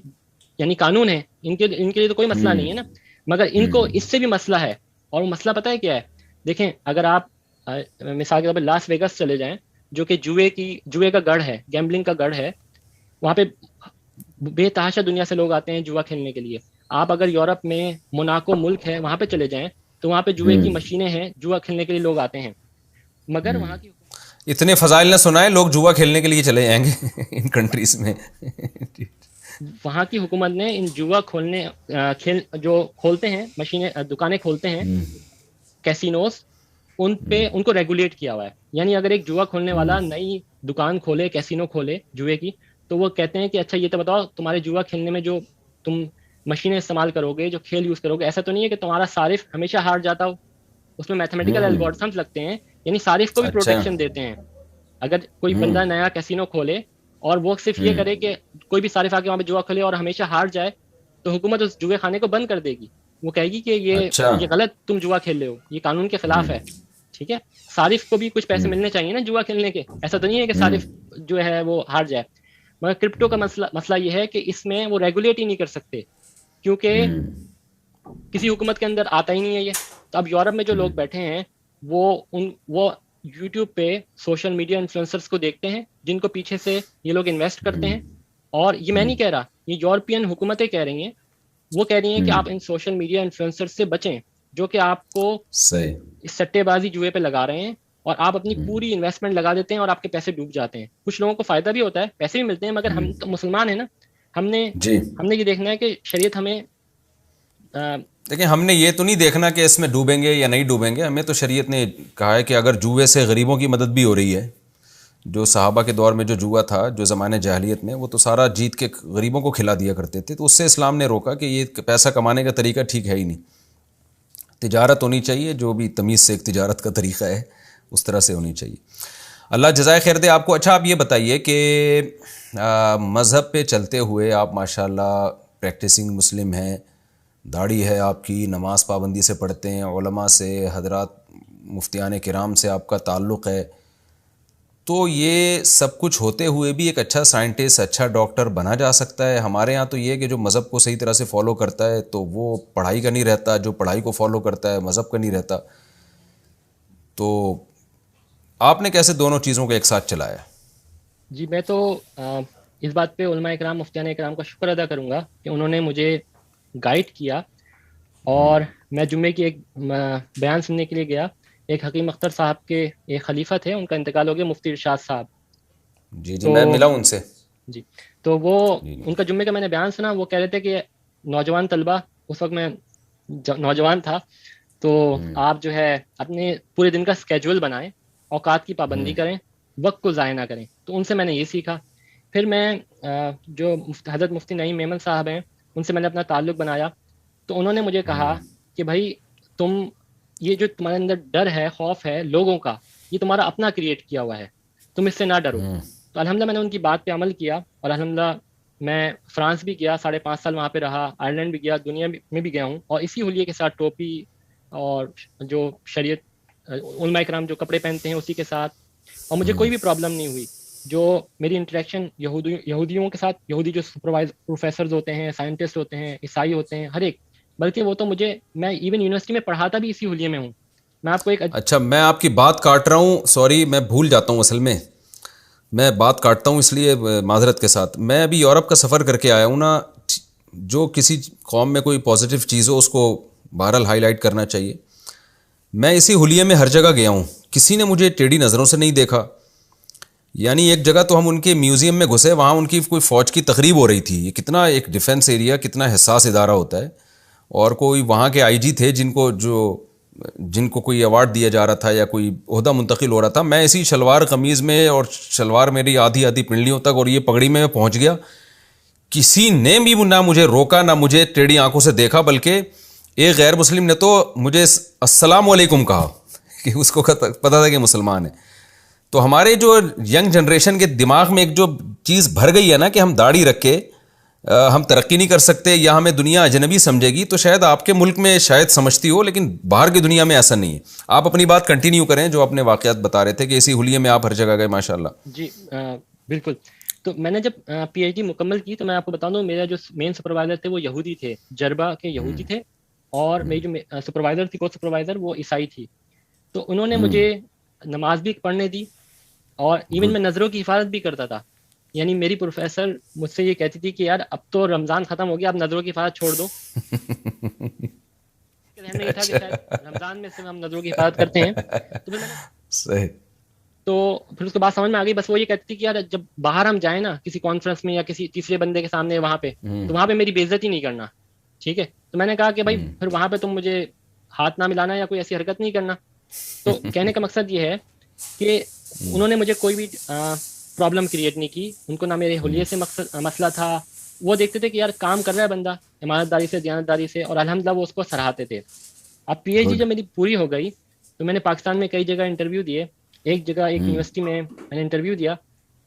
یعنی قانون ہے, ان کے لیے تو کوئی مسئلہ نہیں ہے نا, مگر ان کو اس سے بھی مسئلہ ہے. اور وہ مسئلہ پتہ ہے کیا ہے؟ دیکھیں اگر آپ مثال کے طور پہ لاس ویگس چلے جائیں جو کہ جوئے کا گڑھ ہے, گیمبلنگ کا گڑھ ہے, وہاں پہ بے تحاشا دنیا سے لوگ آتے ہیں جوا کھیلنے کے لیے. آپ اگر یورپ میں موناکو ملک ہے وہاں پہ چلے جائیں تو وہاں پہ جوئے کی مشینیں ہیں, جوا کھیلنے کے لیے لوگ آتے ہیں. مگر وہاں کی اتنے فضائل نہ سنائے, لوگ جوا کھیلنے کے لیے چلے جائیں گے ان کنٹریز میں. وہاں کی حکومت نے ان جوا جو کھولتے ہیں مشینیں, دکانیں کھولتے ہیں, کیسینوز, ان کو ریگولیٹ کیا ہوا ہے. یعنی اگر ایک جوا کھولنے والا نئی دکان کھولے, کیسینو کھولے جوئے کی, تو وہ کہتے ہیں کہ اچھا یہ تو بتاؤ تمہارے جوا کھیلنے میں جو تم مشینیں استعمال کرو گے, جو کھیل یوز کرو گے, ایسا تو نہیں ہے کہ تمہارا صارف ہمیشہ ہار جاتا ہو. اس میں میتھمیٹیکل الگورتھمز لگتے ہیں, یعنی صارف کو بھی پروٹیکشن دیتے ہیں. اگر کوئی بندہ نیا کیسینو کھولے اور وہ صرف یہ کرے کہ کوئی بھی صارف آ کے وہاں پہ جوا کھولے اور ہمیشہ ہار جائے, تو حکومت اس جوئے خانے کو بند کر دے گی. وہ کہے گی کہ یہ غلط, تم جوا کھیل رہے ہو, یہ قانون کے خلاف ہے. ٹھیک ہے, صارف کو بھی کچھ پیسے ملنے چاہیے نا جوا کھیلنے کے, ایسا تو نہیں ہے کہ صارف جو ہے وہ ہار جائے. مگر کرپٹو کا مسئلہ یہ ہے کہ اس میں وہ ریگولیٹ ہی نہیں کر سکتے کیونکہ کسی حکومت کے اندر آتا ہی نہیں ہے یہ. تو اب یورپ میں جو لوگ بیٹھے ہیں وہ یوٹیوب پہ سوشل میڈیا انفلوئنسرز کو دیکھتے ہیں جن کو پیچھے سے یہ لوگ انویسٹ کرتے ہیں. اور یہ میں نہیں کہہ رہا, یہ یورپین حکومتیں کہہ رہی ہیں. وہ کہہ رہی ہیں کہ آپ ان سوشل میڈیا انفلوئنسرز سے بچیں جو کہ آپ کو اس سٹے بازی جوئے پہ لگا رہے ہیں, اور آپ اپنی پوری انویسٹمنٹ لگا دیتے ہیں اور آپ کے پیسے ڈوب جاتے ہیں. کچھ لوگوں کو فائدہ بھی ہوتا ہے, پیسے بھی ملتے ہیں, مگر ہم تو مسلمان ہیں نا, ہم نے یہ دیکھنا ہے کہ شریعت ہمیں دیکھیں, ہم نے یہ تو نہیں دیکھنا کہ اس میں ڈوبیں گے یا نہیں ڈوبیں گے. ہمیں تو شریعت نے کہا ہے کہ اگر جوئے سے غریبوں کی مدد بھی ہو رہی ہے, جو صحابہ کے دور میں جو جوا تھا, جو زمانے جاہلیت میں, وہ تو سارا جیت کے غریبوں کو کھلا دیا کرتے تھے, تو اس سے اسلام نے روکا کہ یہ پیسہ کمانے کا طریقہ ٹھیک ہے ہی نہیں. تجارت ہونی چاہیے جو بھی تمیز سے ایک تجارت کا طریقہ ہے اس طرح سے ہونی چاہیے. اللہ جزائے خیر دے آپ کو. اچھا آپ یہ بتائیے کہ مذہب پہ چلتے ہوئے آپ ماشاءاللہ پریکٹسنگ مسلم ہیں, داڑھی ہے آپ کی, نماز پابندی سے پڑھتے ہیں, علماء سے, حضرات مفتیان کرام سے آپ کا تعلق ہے, تو یہ سب کچھ ہوتے ہوئے بھی ایک اچھا سائنٹسٹ, اچھا ڈاکٹر بنا جا سکتا ہے. ہمارے ہاں تو یہ ہے کہ جو مذہب کو صحیح طرح سے فالو کرتا ہے تو وہ پڑھائی کا نہیں رہتا, جو پڑھائی کو فالو کرتا ہے مذہب کا نہیں رہتا. تو آپ نے کیسے دونوں چیزوں کو ایک ساتھ چلایا؟ جی میں تو اس بات پہ علماء اکرام, مفتیان اکرام کا شکر ادا کروں گا کہ انہوں نے مجھے گائیڈ کیا. اور میں جمعے کی ایک بیان سننے کے لیے گیا. ایک حکیم اختر صاحب کے ایک خلیفہ تھے, ان کا انتقال ہو گیا, مفتی ارشاد صاحب. جی میں ملا ان سے. جی تو وہ ان کا جمعے کا میں نے بیان سنا. وہ کہہ رہے تھے کہ نوجوان طلبہ, اس وقت میں نوجوان تھا, تو آپ جو ہے اپنے پورے دن کا اسکیجول بنائیں, اوقات کی پابندی کریں, وقت کو ضائع نہ کریں. تو ان سے میں نے یہ سیکھا. پھر میں جو حضرت مفتی نعیم میمن صاحب ہیں ان سے میں نے اپنا تعلق بنایا. تو انہوں نے مجھے کہا کہ بھائی تم یہ جو تمہارے اندر ڈر ہے, خوف ہے لوگوں کا, یہ تمہارا اپنا کریٹ کیا ہوا ہے, تم اس سے نہ ڈرو. تو الحمدللہ میں نے ان کی بات پہ عمل کیا, اور الحمدللہ میں فرانس بھی گیا, 5.5 سال وہاں پہ رہا, آئرلینڈ بھی گیا, دنیا میں بھی گیا ہوں, اور اسی حلیے کے ساتھ ٹوپی اور جو شریعت علماء اکرام جو کپڑے پہنتے ہیں اسی کے ساتھ. اور مجھے کوئی بھی پرابلم نہیں ہوئی. جو میری انٹریکشن یہودیوں کے ساتھ, یہودی جو پروفیسرز ہوتے ہیں, سائنٹسٹ ہوتے ہیں, عیسائی ہوتے ہیں, ہر ایک, بلکہ وہ تو میں ایون یونیورسٹی میں پڑھاتا بھی اسی حلیے میں ہوں. میں آپ کو ایک اچھا میں آپ کی بات کاٹ رہا ہوں, سوری میں بھول جاتا ہوں, اصل میں بات کاٹتا ہوں اس لیے معذرت کے ساتھ. میں ابھی یورپ کا سفر کر کے آیا ہوں نا, جو کسی قوم میں کوئی پازیٹیو چیز ہو اس کو بہرحال ہائی لائٹ کرنا چاہیے. میں اسی حلیے میں ہر جگہ گیا ہوں, کسی نے مجھے ٹیڑھی نظروں سے نہیں دیکھا. یعنی ایک جگہ تو ہم ان کے میوزیم میں گھسے, وہاں ان کی کوئی فوج کی تقریب ہو رہی تھی. یہ کتنا ایک ڈیفنس ایریا, کتنا حساس ادارہ ہوتا ہے. اور کوئی وہاں کے آئی جی تھے جن کو جو جن کو کوئی ایوارڈ دیا جا رہا تھا یا کوئی عہدہ منتقل ہو رہا تھا، میں اسی شلوار قمیض میں اور شلوار میری آدھی آدھی پنڈلیوں تک اور یہ پگڑی میں پہنچ گیا. کسی نے بھی نہ مجھے روکا نہ مجھے ٹیڑھی آنکھوں سے دیکھا، بلکہ ایک غیر مسلم نے تو مجھے السلام علیکم کہا کہ اس کو پتہ تھا کہ مسلمان ہے. تو ہمارے جو ینگ جنریشن کے دماغ میں ایک جو چیز بھر گئی ہے نا کہ ہم داڑھی رکھ کے ہم ترقی نہیں کر سکتے یا ہمیں دنیا اجنبی سمجھے گی، تو شاید آپ کے ملک میں شاید سمجھتی ہو، لیکن باہر کی دنیا میں ایسا نہیں ہے. آپ اپنی بات کنٹینیو کریں جو اپنے واقعات بتا رہے تھے کہ اسی حلیے میں آپ ہر جگہ گئے ماشاء اللہ. جی بالکل. تو میں نے جب پی ایچ ڈی مکمل کی تو میں آپ کو بتا دوں میرا جو مین سپروائزر تھے وہ یہودی تھے، جربا کے یہودی تھے، اور میری جو سپروائزر تھی کو سپروائزر وہ عیسائی تھی. تو انہوں نے مجھے نماز بھی پڑھنے دی، اور ایون میں نظروں کی حفاظت بھی کرتا تھا. یعنی میری پروفیسر مجھ سے یہ کہتی تھی کہ یار اب تو رمضان ختم ہو گیا، اب نظروں کی حفاظت چھوڑ دو. ذہن میں یہ تھا کہ شاید رمضان میں سے ہم نظروں کی حفاظت کرتے ہیں. تو پھر میں نے صحیح. تو پھر اس کے بعد سمجھ میں آ گئی، بس وہ یہ کہتی تھی کہ یار جب باہر ہم جائیں نا کسی کانفرنس میں یا کسی تیسرے بندے کے سامنے وہاں پہ، تو وہاں پہ میری بے عزتی نہیں کرنا، ٹھیک ہے. تو میں نے کہا کہ بھائی پھر وہاں پہ تم مجھے ہاتھ نہ ملانا یا کوئی ایسی حرکت نہیں کرنا. تو کہنے کا مقصد یہ ہے کہ انہوں نے مجھے کوئی بھی پرابلم کریٹ نہیں کی. ان کو نہ میرے حلیے سے مسئلہ تھا، وہ دیکھتے تھے کہ یار کام کر رہا ہے بندہ ایمانت داری سے، دیانت داری سے، اور الحمدللہ وہ اس کو سراہتے تھے. اب پی ایچ ڈی جب میری پوری ہو گئی تو میں نے پاکستان میں کئی جگہ انٹرویو دیے. ایک جگہ ایک یونیورسٹی میں میں نے انٹرویو دیا،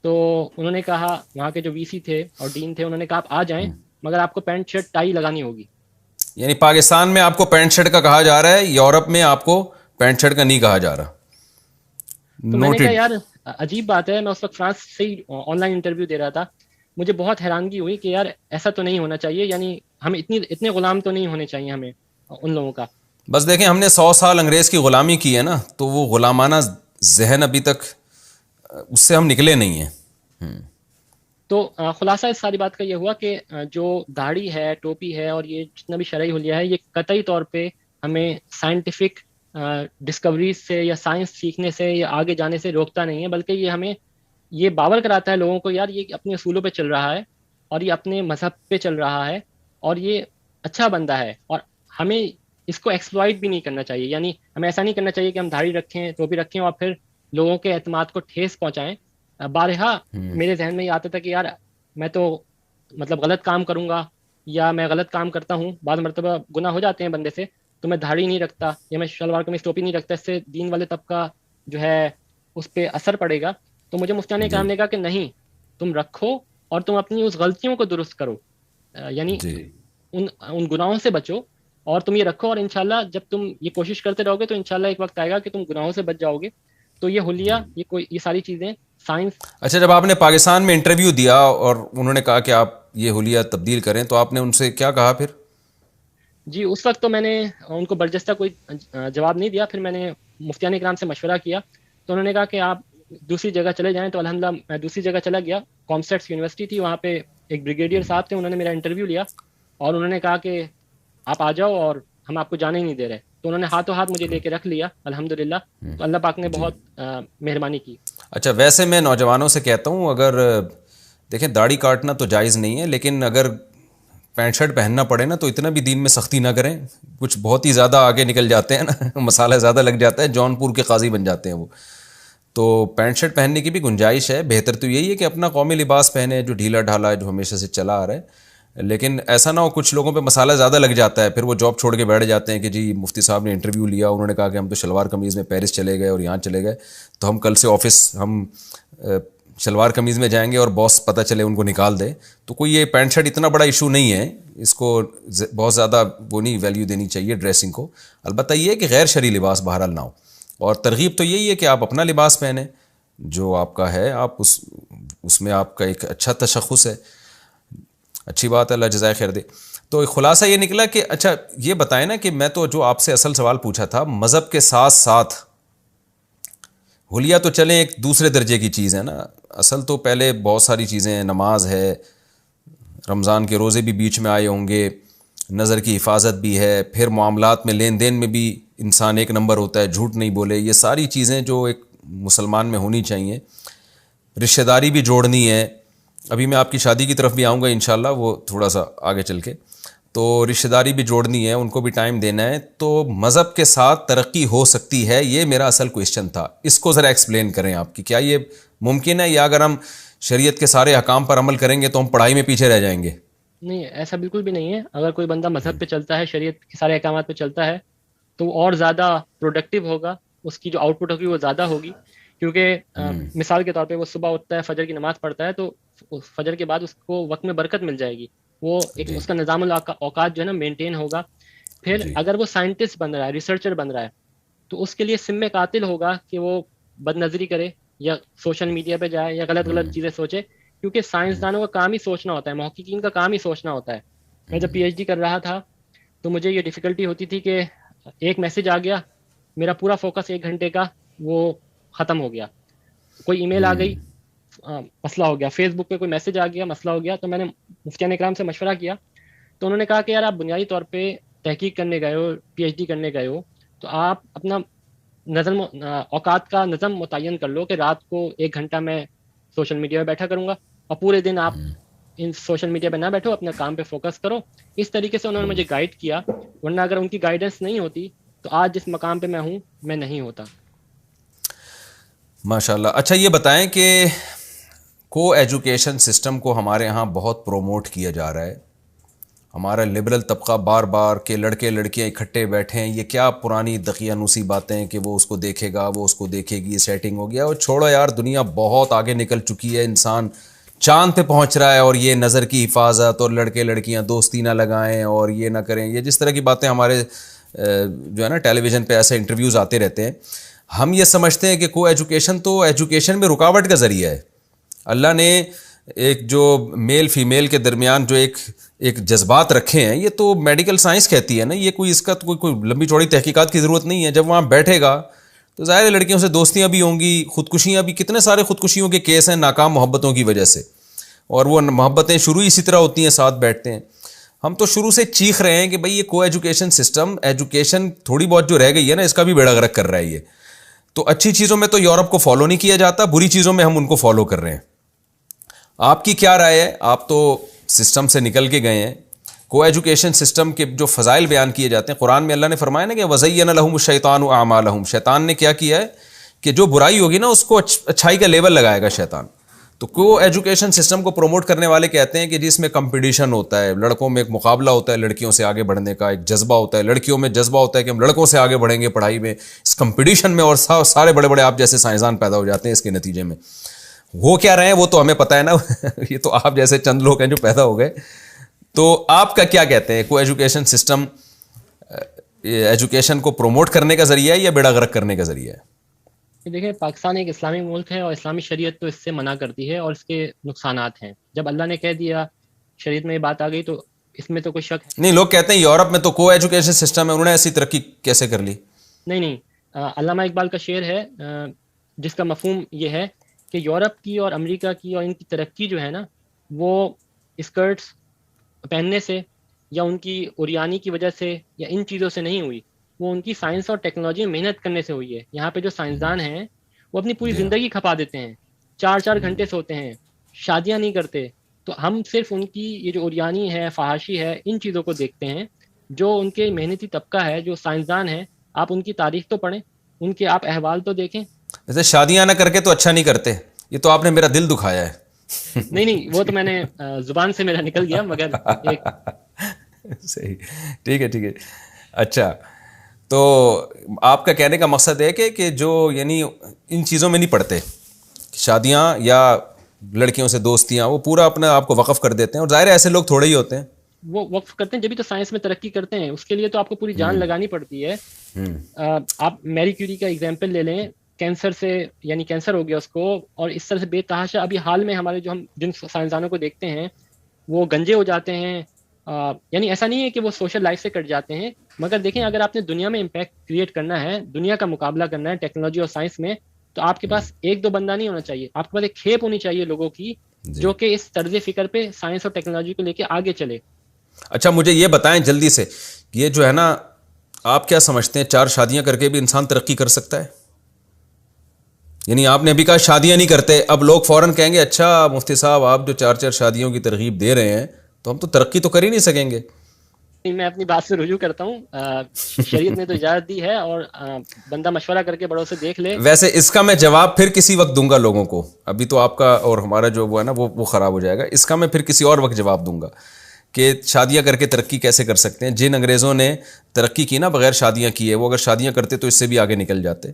تو انہوں نے کہا، وہاں کے جو وی سی تھے اور ڈین تھے، انہوں نے کہا آپ آ جائیں مگر آپ کو پینٹ شرٹ ٹائی لگانی ہوگی. یعنی پاکستان میں آپ کو پینٹ شرٹ کا کہا جا رہا ہے، یورپ میں آپ کو پینٹ شرٹ کا نہیں کہا جا رہا. تو میں نے کہا یار عجیب بات ہے. میں اس وقت فرانس سے ہی آن لائن انٹرویو دے رہا تھا. مجھے بہت حیرانگی ہوئی کہ یار ایسا تو نہیں ہونا چاہیے، یعنی ہم اتنے غلام تو نہیں ہونے چاہیے ہمیں ان لوگوں کا. بس دیکھیں ہم نے 100 سال انگریز کی غلامی کی ہے نا، تو وہ غلامانہ ذہن ابھی تک اس سے ہم نکلے نہیں ہیں. تو خلاصہ اس ساری بات کا یہ ہوا کہ جو داڑھی ہے، ٹوپی ہے، اور یہ جتنا بھی شرعی حلیہ ہے، یہ قطعی طور پہ ہمیں سائنٹیفک ڈسکوریز سے یا سائنس سیکھنے سے یا آگے جانے سے روکتا نہیں ہے، بلکہ یہ ہمیں یہ باور کراتا ہے لوگوں کو یار یہ اپنے اصولوں پہ چل رہا ہے اور یہ اپنے مذہب پہ چل رہا ہے اور یہ اچھا بندہ ہے، اور ہمیں اس کو ایکسپلائٹ بھی نہیں کرنا چاہیے. یعنی ہمیں ایسا نہیں کرنا چاہیے کہ ہم داڑھی رکھیں، ٹوپی رکھیں اور پھر لوگوں کے اعتماد کو ٹھیس پہنچائیں. بارہا میرے ذہن میں یہ آتا تھا کہ یار میں تو مطلب غلط کام کروں گا یا میں غلط کام کرتا ہوں، بعض مرتبہ گناہ ہو جاتے ہیں بندے سے، تو میں داڑھی نہیں رکھتا یا میں شلوار قمیض ٹوپی نہیں رکھتا، اس سے دین والے طبقہ جو ہے اس پہ اثر پڑے گا. تو مجھے مفتیان کرام نے کہا کہ نہیں، تم رکھو اور تم اپنی اس غلطیوں کو درست کرو، یعنی ان گناہوں سے بچو اور تم یہ رکھو، اور انشاءاللہ جب تم یہ کوشش کرتے رہو گے تو انشاءاللہ ایک وقت آئے گا کہ تم گناہوں سے بچ جاؤ گے. تو یہ حلیہ، یہ ساری چیزیں سائنس. اچھا، جب آپ نے پاکستان میں انٹرویو دیا اور انہوں نے کہا کہ آپ یہ حلیہ تبدیل کریں، تو آپ نے ان سے کیا کہا پھر؟ جی اس وقت تو میں نے ان کو برجستہ کوئی جواب نہیں دیا. پھر میں نے مفتیان کرام سے مشورہ کیا تو انہوں نے کہا کہ آپ دوسری جگہ چلے جائیں. تو الحمدللہ میں دوسری جگہ چلا گیا. کامسٹس یونیورسٹی تھی، وہاں پہ ایک بریگیڈیئر صاحب تھے، انہوں نے میرا انٹرویو لیا اور انہوں نے کہا کہ آپ آ جاؤ اور ہم آپ کو جانے ہی نہیں دے رہے. تو انہوں نے ہاتھوں ہاتھ مجھے لے کے رکھ لیا الحمدللہ. تو اللہ پاک نے بہت مہربانی کی. اچھا، ویسے میں نوجوانوں سے کہتا ہوں، اگر دیکھیں داڑھی کاٹنا تو جائز نہیں ہے، لیکن اگر پینٹ شرٹ پہننا پڑے نا تو اتنا بھی دین میں سختی نہ کریں. کچھ بہت ہی زیادہ آگے نکل جاتے ہیں نا، مسالہ زیادہ لگ جاتا ہے، جون پور کے قاضی بن جاتے ہیں وہ. تو پینٹ شرٹ پہننے کی بھی گنجائش ہے. بہتر تو یہی ہے کہ اپنا قومی لباس پہنے جو ڈھیلا ڈھالا ہے، جو ہمیشہ سے چلا آ رہا ہے. لیکن ایسا نہ ہو کچھ لوگوں پہ مسالہ زیادہ لگ جاتا ہے، پھر وہ جاب چھوڑ کے بیٹھ جاتے ہیں کہ جی مفتی صاحب نے انٹرویو لیا، انہوں نے کہا کہ ہم تو شلوار قمیض میں پیرس چلے گئے اور یہاں چلے گئے، تو ہم کل سے آفس ہم شلوار قمیض میں جائیں گے اور باس پتہ چلے ان کو نکال دے. تو کوئی یہ پینٹ شرٹ اتنا بڑا ایشو نہیں ہے، اس کو بہت زیادہ وہ نہیں ویلیو دینی چاہیے ڈریسنگ کو. البتہ یہ ہے کہ غیر شرعی لباس بہرحال نہ ہو. اور ترغیب تو یہی ہے کہ آپ اپنا لباس پہنیں جو آپ کا ہے، آپ اس میں آپ کا ایک اچھا تشخص ہے. اچھی بات ہے، اللہ جزائے خیر دے. تو خلاصہ یہ نکلا کہ اچھا یہ بتائیں نا کہ میں تو جو آپ سے اصل سوال پوچھا تھا، مذہب کے ساتھ ساتھ حلیہ تو چلیں ایک دوسرے درجے کی چیز ہے نا، اصل تو پہلے بہت ساری چیزیں ہیں. نماز ہے، رمضان کے روزے بھی بیچ میں آئے ہوں گے، نظر کی حفاظت بھی ہے، پھر معاملات میں لین دین میں بھی انسان ایک نمبر ہوتا ہے، جھوٹ نہیں بولے. یہ ساری چیزیں جو ایک مسلمان میں ہونی چاہیے. رشتہ داری بھی جوڑنی ہے. ابھی میں آپ کی شادی کی طرف بھی آؤں گا انشاءاللہ، وہ تھوڑا سا آگے چل کے. تو رشتہ داری بھی جوڑنی ہے, ان کو بھی ٹائم دینا ہے, تو مذہب کے ساتھ ترقی ہو سکتی ہے؟ یہ میرا اصل کویشچن تھا. اس کو ذرا ایکسپلین کریں آپ کی, کیا یہ ممکن ہے, یا اگر ہم شریعت کے سارے احکام پر عمل کریں گے تو ہم پڑھائی میں پیچھے رہ جائیں گے؟ نہیں، ایسا بالکل بھی نہیں ہے. اگر کوئی بندہ مذہب پہ چلتا ہے، شریعت کے سارے احکامات پہ چلتا ہے، تو وہ اور زیادہ پروڈکٹیو ہوگا، اس کی جو آؤٹ پٹ ہوگی وہ زیادہ ہوگی. کیونکہ مثال کے طور پہ وہ صبح اٹھتا ہے، فجر کی نماز پڑھتا ہے، تو فجر کے بعد اس کو وقت میں برکت مل جائے گی. وہ ایک اس کا نظام الاوقات جو ہے نا مینٹین ہوگا. پھر اگر وہ سائنٹسٹ بن رہا ہے، ریسرچر بن رہا ہے، تو اس کے لیے سم قاتل ہوگا کہ وہ بد نظری کرے یا سوشل میڈیا پہ جائے یا غلط غلط چیزیں سوچے. کیونکہ سائنسدانوں کا کام ہی سوچنا ہوتا ہے، محققین کا کام ہی سوچنا ہوتا ہے. میں جب پی ایچ ڈی کر رہا تھا تو مجھے یہ ڈیفیکلٹی ہوتی تھی کہ ایک میسج آ گیا، میرا پورا فوکس 1 گھنٹے کا وہ ختم ہو گیا. کوئی ای میل آ گئی، مسئلہ ہو گیا. فیس بک پہ کوئی میسج آ گیا، مسئلہ ہو گیا. تو میں نے مفتیان اکرام سے مشورہ کیا، تو انہوں نے کہا کہ یار آپ بنیادی طور پہ تحقیق کرنے گئے ہو، پی ایچ ڈی کرنے گئے ہو، تو آپ اپنا نظم اوقات کا نظم متعین کر لو کہ رات کو 1 گھنٹہ میں سوشل میڈیا پہ بیٹھا کروں گا، اور پورے دن آپ ان سوشل میڈیا پہ نہ بیٹھو، اپنے کام پہ فوکس کرو. اس طریقے سے انہوں نے مجھے گائیڈ کیا، ورنہ اگر ان کی گائیڈنس نہیں ہوتی تو آج جس مقام پہ میں ہوں میں نہیں ہوتا. ماشاء اللہ. اچھا یہ بتائیں کہ کو ایجوکیشن سسٹم کو ہمارے ہاں بہت پروموٹ کیا جا رہا ہے. ہمارا لبرل طبقہ بار بار کہ لڑکے لڑکیاں اکٹھے بیٹھے ہیں، یہ کیا پرانی دقیانوسی باتیں کہ وہ اس کو دیکھے گا، وہ اس کو دیکھے گی، سیٹنگ ہو گیا. اور چھوڑو یار، دنیا بہت آگے نکل چکی ہے، انسان چاند پہ پہنچ رہا ہے، اور یہ نظر کی حفاظت اور لڑکے لڑکیاں دوستی نہ لگائیں اور یہ نہ کریں، یہ جس طرح کی باتیں ہمارے جو ہے نا ٹیلی ویژن پہ ایسے انٹرویوز آتے رہتے ہیں. ہم یہ سمجھتے ہیں کہ کو ایجوکیشن تو ایجوکیشن میں رکاوٹ کا ذریعہ ہے. اللہ نے ایک جو میل فیمیل کے درمیان جو ایک جذبات رکھے ہیں، یہ تو میڈیکل سائنس کہتی ہے نا، یہ کوئی اس کا تو کوئی لمبی چوڑی تحقیقات کی ضرورت نہیں ہے. جب وہاں بیٹھے گا تو ظاہر ہے لڑکیوں سے دوستیاں بھی ہوں گی، خودکشیاں بھی. کتنے سارے خودکشیوں کے کیس ہیں ناکام محبتوں کی وجہ سے، اور وہ محبتیں شروع اسی طرح ہوتی ہیں، ساتھ بیٹھتے ہیں. ہم تو شروع سے چیخ رہے ہیں کہ بھئی یہ کو ایجوکیشن سسٹم، ایجوکیشن تھوڑی بہت جو رہ گئی ہے نا، اس کا بھی بیڑا غرق کر رہا ہے یہ. تو اچھی چیزوں میں تو یورپ کو فالو نہیں کیا جاتا، بری چیزوں میں ہم ان کو فالو کر رہے ہیں. آپ کی کیا رائے ہے؟ آپ تو سسٹم سے نکل کے گئے ہیں. کو ایجوکیشن سسٹم کے جو فضائل بیان کیے جاتے ہیں، قرآن میں اللہ نے فرمایا نا کہ وَزَيَّنَ لَهُمُ الشَّيْطَانُ أَعْمَالَهُمْ، شیطان نے کیا کیا ہے کہ جو برائی ہوگی نا اس کو اچھائی کا لیبل لگائے گا شیطان. تو کو ایجوکیشن سسٹم کو پروموٹ کرنے والے کہتے ہیں کہ جس میں کمپٹیشن ہوتا ہے، لڑکوں میں ایک مقابلہ ہوتا ہے لڑکیوں سے آگے بڑھنے کا، ایک جذبہ ہوتا ہے، لڑکیوں میں جذبہ ہوتا ہے کہ ہم لڑکوں سے آگے بڑھیں گے پڑھائی میں، اس کمپٹیشن میں، اور سارے بڑے بڑے آپ جیسے سائنسدان پیدا ہو جاتے ہیں اس کے نتیجے میں. ہو کیا رہے ہیں وہ تو ہمیں پتہ ہے نا یہ تو آپ جیسے چند لوگ ہیں جو پیدا ہو گئے. تو آپ کا کیا کہتے ہیں؟ کو ایجوکیشن سسٹم ایجوکیشن کو پروموٹ کرنے کا ذریعہ ہے یا بیڑا غرق کرنے کا ذریعہ ہے؟ دیکھیں، پاکستان ایک اسلامی ملک ہے اور اسلامی شریعت تو اس سے منع کرتی ہے اور اس کے نقصانات ہیں. جب اللہ نے کہہ دیا، شریعت میں یہ بات آ گئی، تو اس میں تو کوئی شک ہے نہیں. لوگ کہتے ہیں یورپ میں تو کو ایجوکیشن سسٹم ہے، انہوں نے ایسی ترقی کیسے کر لی؟ نہیں. علامہ اقبال کا شعر ہے جس کا مفہوم یہ ہے کہ یورپ کی اور امریکہ کی اور ان کی ترقی جو ہے نا، وہ اسکرٹس پہننے سے یا ان کی اوریانی کی وجہ سے یا ان چیزوں سے نہیں ہوئی، وہ ان کی سائنس اور ٹیکنالوجی میں محنت کرنے سے ہوئی ہے. یہاں پہ جو سائنسدان ہیں وہ اپنی پوری زندگی کھپا دیتے ہیں، 4 گھنٹے سوتے ہیں، شادیاں نہیں کرتے. تو ہم صرف ان کی یہ جو اوریانی ہے، فحاشی ہے، ان چیزوں کو دیکھتے ہیں. جو ان کے محنتی طبقہ ہے، جو سائنسدان ہیں، آپ ان کی تاریخ تو پڑھیں، ان کے آپ احوال تو دیکھیں. ویسے شادیاں نہ کر کے تو اچھا نہیں کرتے. یہ تو آپ نے میرا دل دکھایا ہے. نہیں، وہ تو میں نے زبان سے میرا نکل گیا، مگر ایک صحیح. ٹھیک ہے. اچھا، تو آپ کا کہنے کا مقصد ہے کہ جو یعنی ان چیزوں میں نہیں پڑتے، شادیاں یا لڑکیوں سے دوستیاں، وہ پورا اپنا آپ کو وقف کر دیتے ہیں. اور ظاہر ہے ایسے لوگ تھوڑے ہی ہوتے ہیں. وہ وقف کرتے ہیں جبھی تو سائنس میں ترقی کرتے ہیں. اس کے لیے تو آپ کو پوری جان لگانی پڑتی ہے. آپ میری کیوری کا ایگزامپل لے لیں. کینسر سے، یعنی کینسر ہو گیا اس کو، اور اس طرح سے بے تحاشا ابھی حال میں ہمارے جو ہم جن سائنسدانوں کو دیکھتے ہیں وہ گنجے ہو جاتے ہیں. یعنی ایسا نہیں ہے کہ وہ سوشل لائف سے کٹ جاتے ہیں، مگر دیکھیں اگر آپ نے دنیا میں امپیکٹ کریٹ کرنا ہے، دنیا کا مقابلہ کرنا ہے ٹیکنالوجی اور سائنس میں، تو آپ کے پاس 1-2 بندہ نہیں ہونا چاہیے، آپ کے پاس ایک کھیپ ہونی چاہیے لوگوں کی جو کہ اس طرز فکر پہ سائنس اور ٹیکنالوجی کو لے کے آگے چلے. اچھا، مجھے یہ بتائیں جلدی سے، یہ جو ہے نا، آپ کیا سمجھتے ہیں 4 شادیاں کر کے بھی انسان ترقی کر سکتا ہے؟ یعنی آپ نے ابھی کہا شادیاں نہیں کرتے، اب لوگ فوراً کہیں گے اچھا مفتی صاحب آپ جو 4 شادیوں کی ترغیب دے رہے ہیں تو ہم تو ترقی تو کر ہی نہیں سکیں گے. میں اپنی بات سے رجوع کرتا ہوں. شریعت نے تو اجازت دی ہے, اور بندہ مشورہ کر کے بڑوں سے دیکھ لے. ویسے اس کا میں جواب پھر کسی وقت دوں گا لوگوں کو, ابھی تو آپ کا اور ہمارا جو وہ ہے نا وہ خراب ہو جائے گا. اس کا میں پھر کسی اور وقت جواب دوں گا کہ شادیاں کر کے ترقی کیسے کر سکتے ہیں. جن انگریزوں نے ترقی کی نا بغیر شادیاں کیے, وہ اگر شادیاں کرتے تو اس سے بھی آگے نکل جاتے.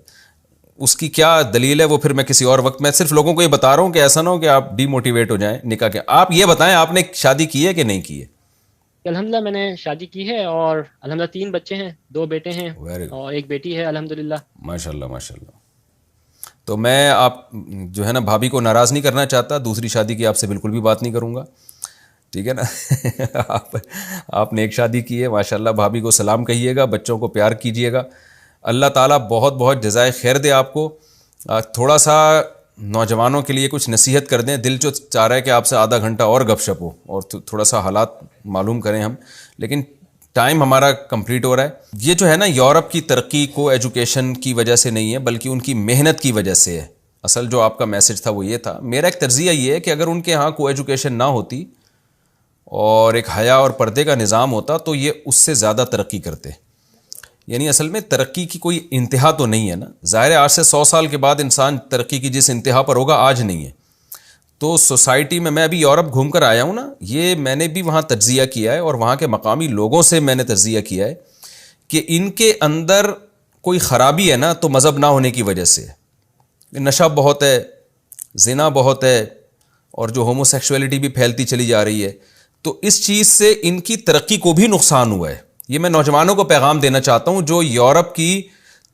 اس کی کیا دلیل ہے وہ پھر میں کسی اور وقت, میں صرف لوگوں کو یہ بتا رہا ہوں کہ ایسا نہ ہو کہ آپ ڈی موٹیویٹ ہو جائیں نکاح کے. آپ یہ بتائیں آپ نے شادی کی ہے کہ نہیں کی ہے؟ الحمدللہ میں نے شادی کی ہے, اور الحمدللہ 3 بچے ہیں, 2 بیٹے ہیں ویری اور 1 بیٹی ہے الحمدللہ. ماشاء اللہ ماشاء اللہ. تو میں آپ جو ہے نا بھابھی کو ناراض نہیں کرنا چاہتا, دوسری شادی کی آپ سے بالکل بھی بات نہیں کروں گا, ٹھیک ہے نا. آپ نے ایک شادی کی ہے ماشاء اللہ, بھابھی کو سلام کہیے گا, بچوں کو پیار کیجیے گا. اللہ تعالیٰ بہت بہت جزائے خیر دے آپ کو. تھوڑا سا نوجوانوں کے لیے کچھ نصیحت کر دیں. دل جو چاہ رہا ہے کہ آپ سے آدھا گھنٹہ اور گپ شپ ہو اور تھوڑا سا حالات معلوم کریں ہم, لیکن ٹائم ہمارا کمپلیٹ ہو رہا ہے. یہ جو ہے نا یورپ کی ترقی کو ایجوکیشن کی وجہ سے نہیں ہے بلکہ ان کی محنت کی وجہ سے ہے. اصل جو آپ کا میسج تھا وہ یہ تھا. میرا ایک تجزیہ یہ ہے کہ اگر ان کے ہاں کو ایجوکیشن نہ ہوتی اور ایک حیا اور پردے کا نظام ہوتا تو یہ اس سے زیادہ ترقی کرتے. یعنی اصل میں ترقی کی کوئی انتہا تو نہیں ہے نا. ظاہر ہے آج سے 100 سال کے بعد انسان ترقی کی جس انتہا پر ہوگا آج نہیں ہے. تو سوسائٹی میں ابھی یورپ گھوم کر آیا ہوں نا, یہ میں نے بھی وہاں تجزیہ کیا ہے اور وہاں کے مقامی لوگوں سے میں نے تجزیہ کیا ہے کہ ان کے اندر کوئی خرابی ہے نا تو مذہب نہ ہونے کی وجہ سے. نشہ بہت ہے, زنا بہت ہے, اور جو ہومو سیکشولیٹی بھی پھیلتی چلی جا رہی ہے. تو اس چیز سے ان کی ترقی کو بھی نقصان ہوا ہے. یہ میں نوجوانوں کو پیغام دینا چاہتا ہوں جو یورپ کی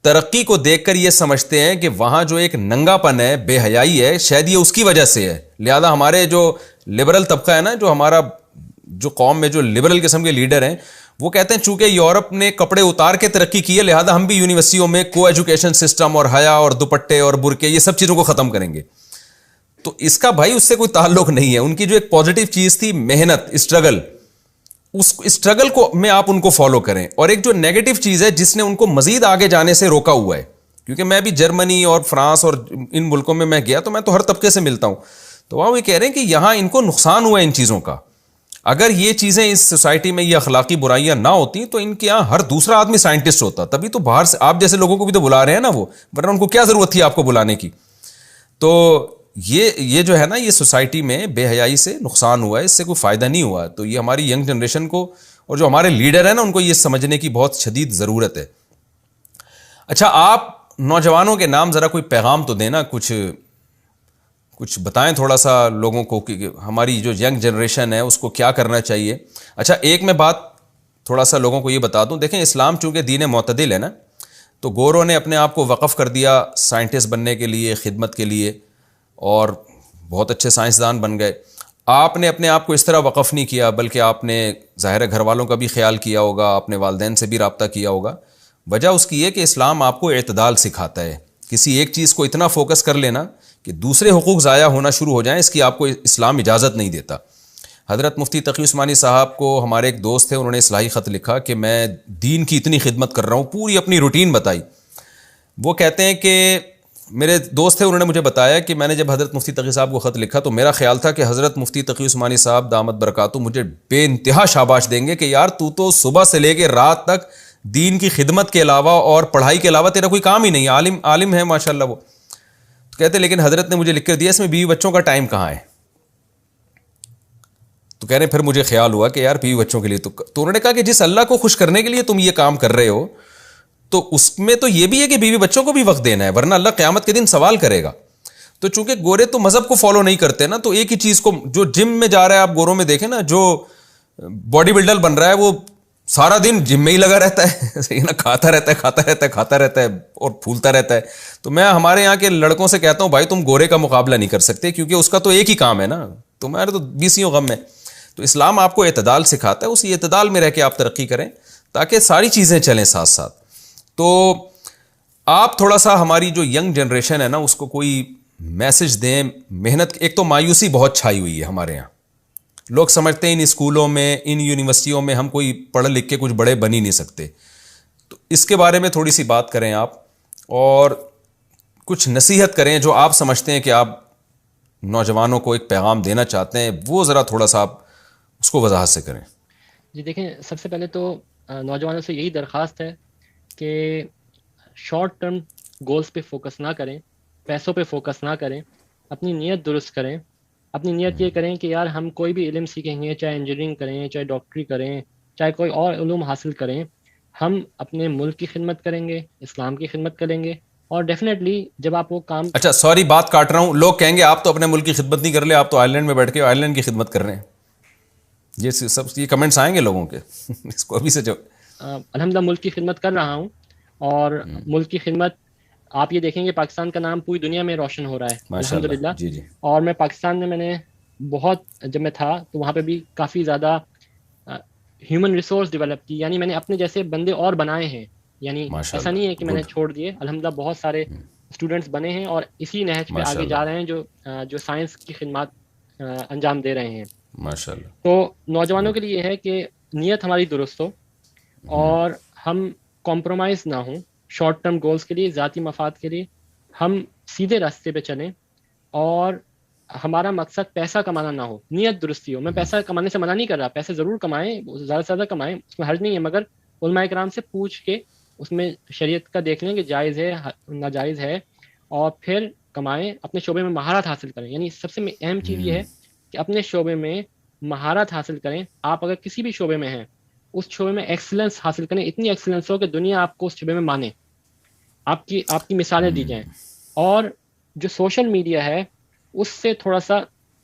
ترقی کو دیکھ کر یہ سمجھتے ہیں کہ وہاں جو ایک ننگا پن ہے, بے حیائی ہے, شاید یہ اس کی وجہ سے ہے. لہذا ہمارے جو لبرل طبقہ ہے نا, جو ہمارا جو قوم میں جو لبرل قسم کے لیڈر ہیں, وہ کہتے ہیں چونکہ یورپ نے کپڑے اتار کے ترقی کی ہے لہذا ہم بھی یونیورسٹیوں میں کو ایجوکیشن سسٹم اور حیا اور دوپٹے اور برقعے یہ سب چیزوں کو ختم کریں گے. تو اس کا بھائی اس سے کوئی تعلق نہیں ہے. ان کی جو ایک پازیٹیو چیز تھی محنت, اسٹرگل, اس اسٹرگل کو میں آپ ان کو فالو کریں. اور ایک جو نیگیٹو چیز ہے جس نے ان کو مزید آگے جانے سے روکا ہوا ہے, کیونکہ میں بھی جرمنی اور فرانس اور ان ملکوں میں گیا تو میں تو ہر طبقے سے ملتا ہوں, تو وہاں وہ کہہ رہے ہیں کہ یہاں ان کو نقصان ہوا ہے ان چیزوں کا. اگر یہ چیزیں اس سوسائٹی میں یہ اخلاقی برائیاں نہ ہوتی تو ان کے یہاں ہر دوسرا آدمی سائنٹسٹ ہوتا. تبھی تو باہر سے آپ جیسے لوگوں کو بھی تو بلا رہے ہیں نا وہ, ورنہ ان کو کیا ضرورت تھی آپ کو بلانے کی. تو یہ جو ہے نا یہ سوسائٹی میں بے حیائی سے نقصان ہوا ہے, اس سے کوئی فائدہ نہیں ہوا. تو یہ ہماری ینگ جنریشن کو اور جو ہمارے لیڈر ہیں نا ان کو یہ سمجھنے کی بہت شدید ضرورت ہے. اچھا آپ نوجوانوں کے نام ذرا کوئی پیغام تو دینا, کچھ بتائیں تھوڑا سا لوگوں کو کہ ہماری جو ینگ جنریشن ہے اس کو کیا کرنا چاہیے. اچھا ایک میں بات تھوڑا سا لوگوں کو یہ بتا دوں, دیکھیں اسلام چونکہ دین معتدل ہے نا, تو گوروں نے اپنے آپ کو وقف کر دیا سائنٹسٹ بننے کے لیے, خدمت کے لیے, اور بہت اچھے سائنسدان بن گئے. آپ نے اپنے آپ کو اس طرح وقف نہیں کیا بلکہ آپ نے ظاہر ہے گھر والوں کا بھی خیال کیا ہوگا, اپنے والدین سے بھی رابطہ کیا ہوگا. وجہ اس کی ہے کہ اسلام آپ کو اعتدال سکھاتا ہے. کسی ایک چیز کو اتنا فوکس کر لینا کہ دوسرے حقوق ضائع ہونا شروع ہو جائیں, اس کی آپ کو اسلام اجازت نہیں دیتا. حضرت مفتی تقی عثمانی صاحب کو ہمارے ایک دوست تھے, انہوں نے اصلاحی خط لکھا کہ میں دین کی اتنی خدمت کر رہا ہوں, پوری اپنی روٹین بتائی. وہ کہتے ہیں کہ میرے دوست تھے, انہوں نے مجھے بتایا کہ میں نے جب حضرت مفتی تقی صاحب کو خط لکھا تو میرا خیال تھا کہ حضرت مفتی تقی عثمانی صاحب دامت برکاتہ مجھے بے انتہا شاباش دیں گے کہ یار تو صبح سے لے کے رات تک دین کی خدمت کے علاوہ اور پڑھائی کے علاوہ تیرا کوئی کام ہی نہیں, عالم ہے ماشاء اللہ وہ. تو کہتے لیکن حضرت نے مجھے لکھ کر دیا اس میں بیوی بچوں کا ٹائم کہاں ہے. تو کہہ رہے پھر مجھے خیال ہوا کہ یار بیوی بچوں کے لیے تو انہوں نے کہا کہ جس اللہ کو خوش کرنے کے لیے تم یہ کام کر رہے ہو تو اس میں تو یہ بھی ہے کہ بیوی بچوں کو بھی وقت دینا ہے, ورنہ اللہ قیامت کے دن سوال کرے گا. تو چونکہ گورے تو مذہب کو فالو نہیں کرتے نا, تو ایک ہی چیز کو, جو جم میں جا رہا ہے آپ گوروں میں دیکھیں نا, جو باڈی بلڈر بن رہا ہے وہ سارا دن جم میں ہی لگا رہتا ہے نا, کھاتا رہتا ہے اور پھولتا رہتا ہے. تو میں ہمارے یہاں کے لڑکوں سے کہتا ہوں بھائی تم گورے کا مقابلہ نہیں کر سکتے کیونکہ اس کا تو ایک ہی کام ہے نا, تمہارے تو 20 غم ہے. تو اسلام آپ کو اعتدال سکھاتا ہے, اسی اعتدال میں رہ کے آپ ترقی کریں تاکہ ساری چیزیں چلیں ساتھ ساتھ. تو آپ تھوڑا سا ہماری جو ینگ جنریشن ہے نا اس کو کوئی میسج دیں. محنت, ایک تو مایوسی بہت چھائی ہوئی ہے ہمارے یہاں, لوگ سمجھتے ہیں ان اسکولوں میں, ان یونیورسٹیوں میں ہم کوئی پڑھ لکھ کے کچھ بڑے بن ہی نہیں سکتے. تو اس کے بارے میں تھوڑی سی بات کریں آپ, اور کچھ نصیحت کریں جو آپ سمجھتے ہیں کہ آپ نوجوانوں کو ایک پیغام دینا چاہتے ہیں, وہ ذرا تھوڑا سا آپ اس کو وضاحت سے کریں. جی دیکھیں، سب سے پہلے تو نوجوانوں سے یہی درخواست ہے کہ شارٹ ٹرم گولز پہ فوکس نہ کریں، پیسوں پہ فوکس نہ کریں، اپنی نیت درست کریں. اپنی نیت یہ کریں کہ یار ہم کوئی بھی علم سیکھیں گے، چاہے انجینئرنگ کریں، چاہے ڈاکٹری کریں، چاہے کوئی اور علوم حاصل کریں، ہم اپنے ملک کی خدمت کریں گے، اسلام کی خدمت کریں گے. اور ڈیفینیٹلی جب آپ وہ کام... اچھا سوری بات کاٹ رہا ہوں، لوگ کہیں گے آپ تو اپنے ملک کی خدمت نہیں کر لے، آپ تو آئرلینڈ میں بیٹھ کے آئرلینڈ کی خدمت کر رہے ہیں. یہ سب یہ کمنٹس آئیں گے لوگوں کے اس کو ابھی سے جو... الحمدللہ ملک کی خدمت کر رہا ہوں، اور ملک کی خدمت آپ یہ دیکھیں گے پاکستان کا نام پوری دنیا میں روشن ہو رہا ہے ماشاء اللہ. الحمدللہ. جی جی. اور میں پاکستان میں نے بہت... جب میں تھا تو وہاں پہ بھی کافی زیادہ ہیومن ریسورس ڈیولپ کی، یعنی میں نے اپنے جیسے بندے اور بنائے ہیں. یعنی ماشاء ایسا نہیں ہے کہ اللہ میں نے گڈ. چھوڑ دیے، الحمدللہ بہت سارے اسٹوڈنٹس بنے ہیں اور اسی نہج پہ ماشاء آگے جا اللہ رہے ہیں جو سائنس کی خدمات انجام دے رہے ہیں. ماشاء اللہ. تو نوجوانوں گڈ. کے لیے یہ ہے کہ نیت ہماری درست ہو اور ہم کمپرومائز نہ ہوں شارٹ ٹرم گولز کے لیے، ذاتی مفاد کے لیے. ہم سیدھے راستے پہ چلیں اور ہمارا مقصد پیسہ کمانا نہ ہو، نیت درستی ہو. میں پیسہ کمانے سے منع نہیں کر رہا، پیسے ضرور کمائیں، زیادہ سے زیادہ کمائیں، اس میں حرج نہیں ہے، مگر علماء کرام سے پوچھ کے اس میں شریعت کا دیکھ لیں کہ جائز ہے ناجائز ہے، اور پھر کمائیں. اپنے شعبے میں مہارت حاصل کریں، یعنی سب سے اہم چیز یہ ہے کہ اپنے شعبے میں مہارت حاصل کریں. آپ اگر کسی بھی شعبے میں ہیں، اس شعبے میں ایکسلنس حاصل کریں، اتنی ایکسلنس ہو کہ دنیا آپ کو اس شعبے میں مانے، آپ کی مثالیں دی جائیں. اور جو سوشل میڈیا ہے اس سے تھوڑا سا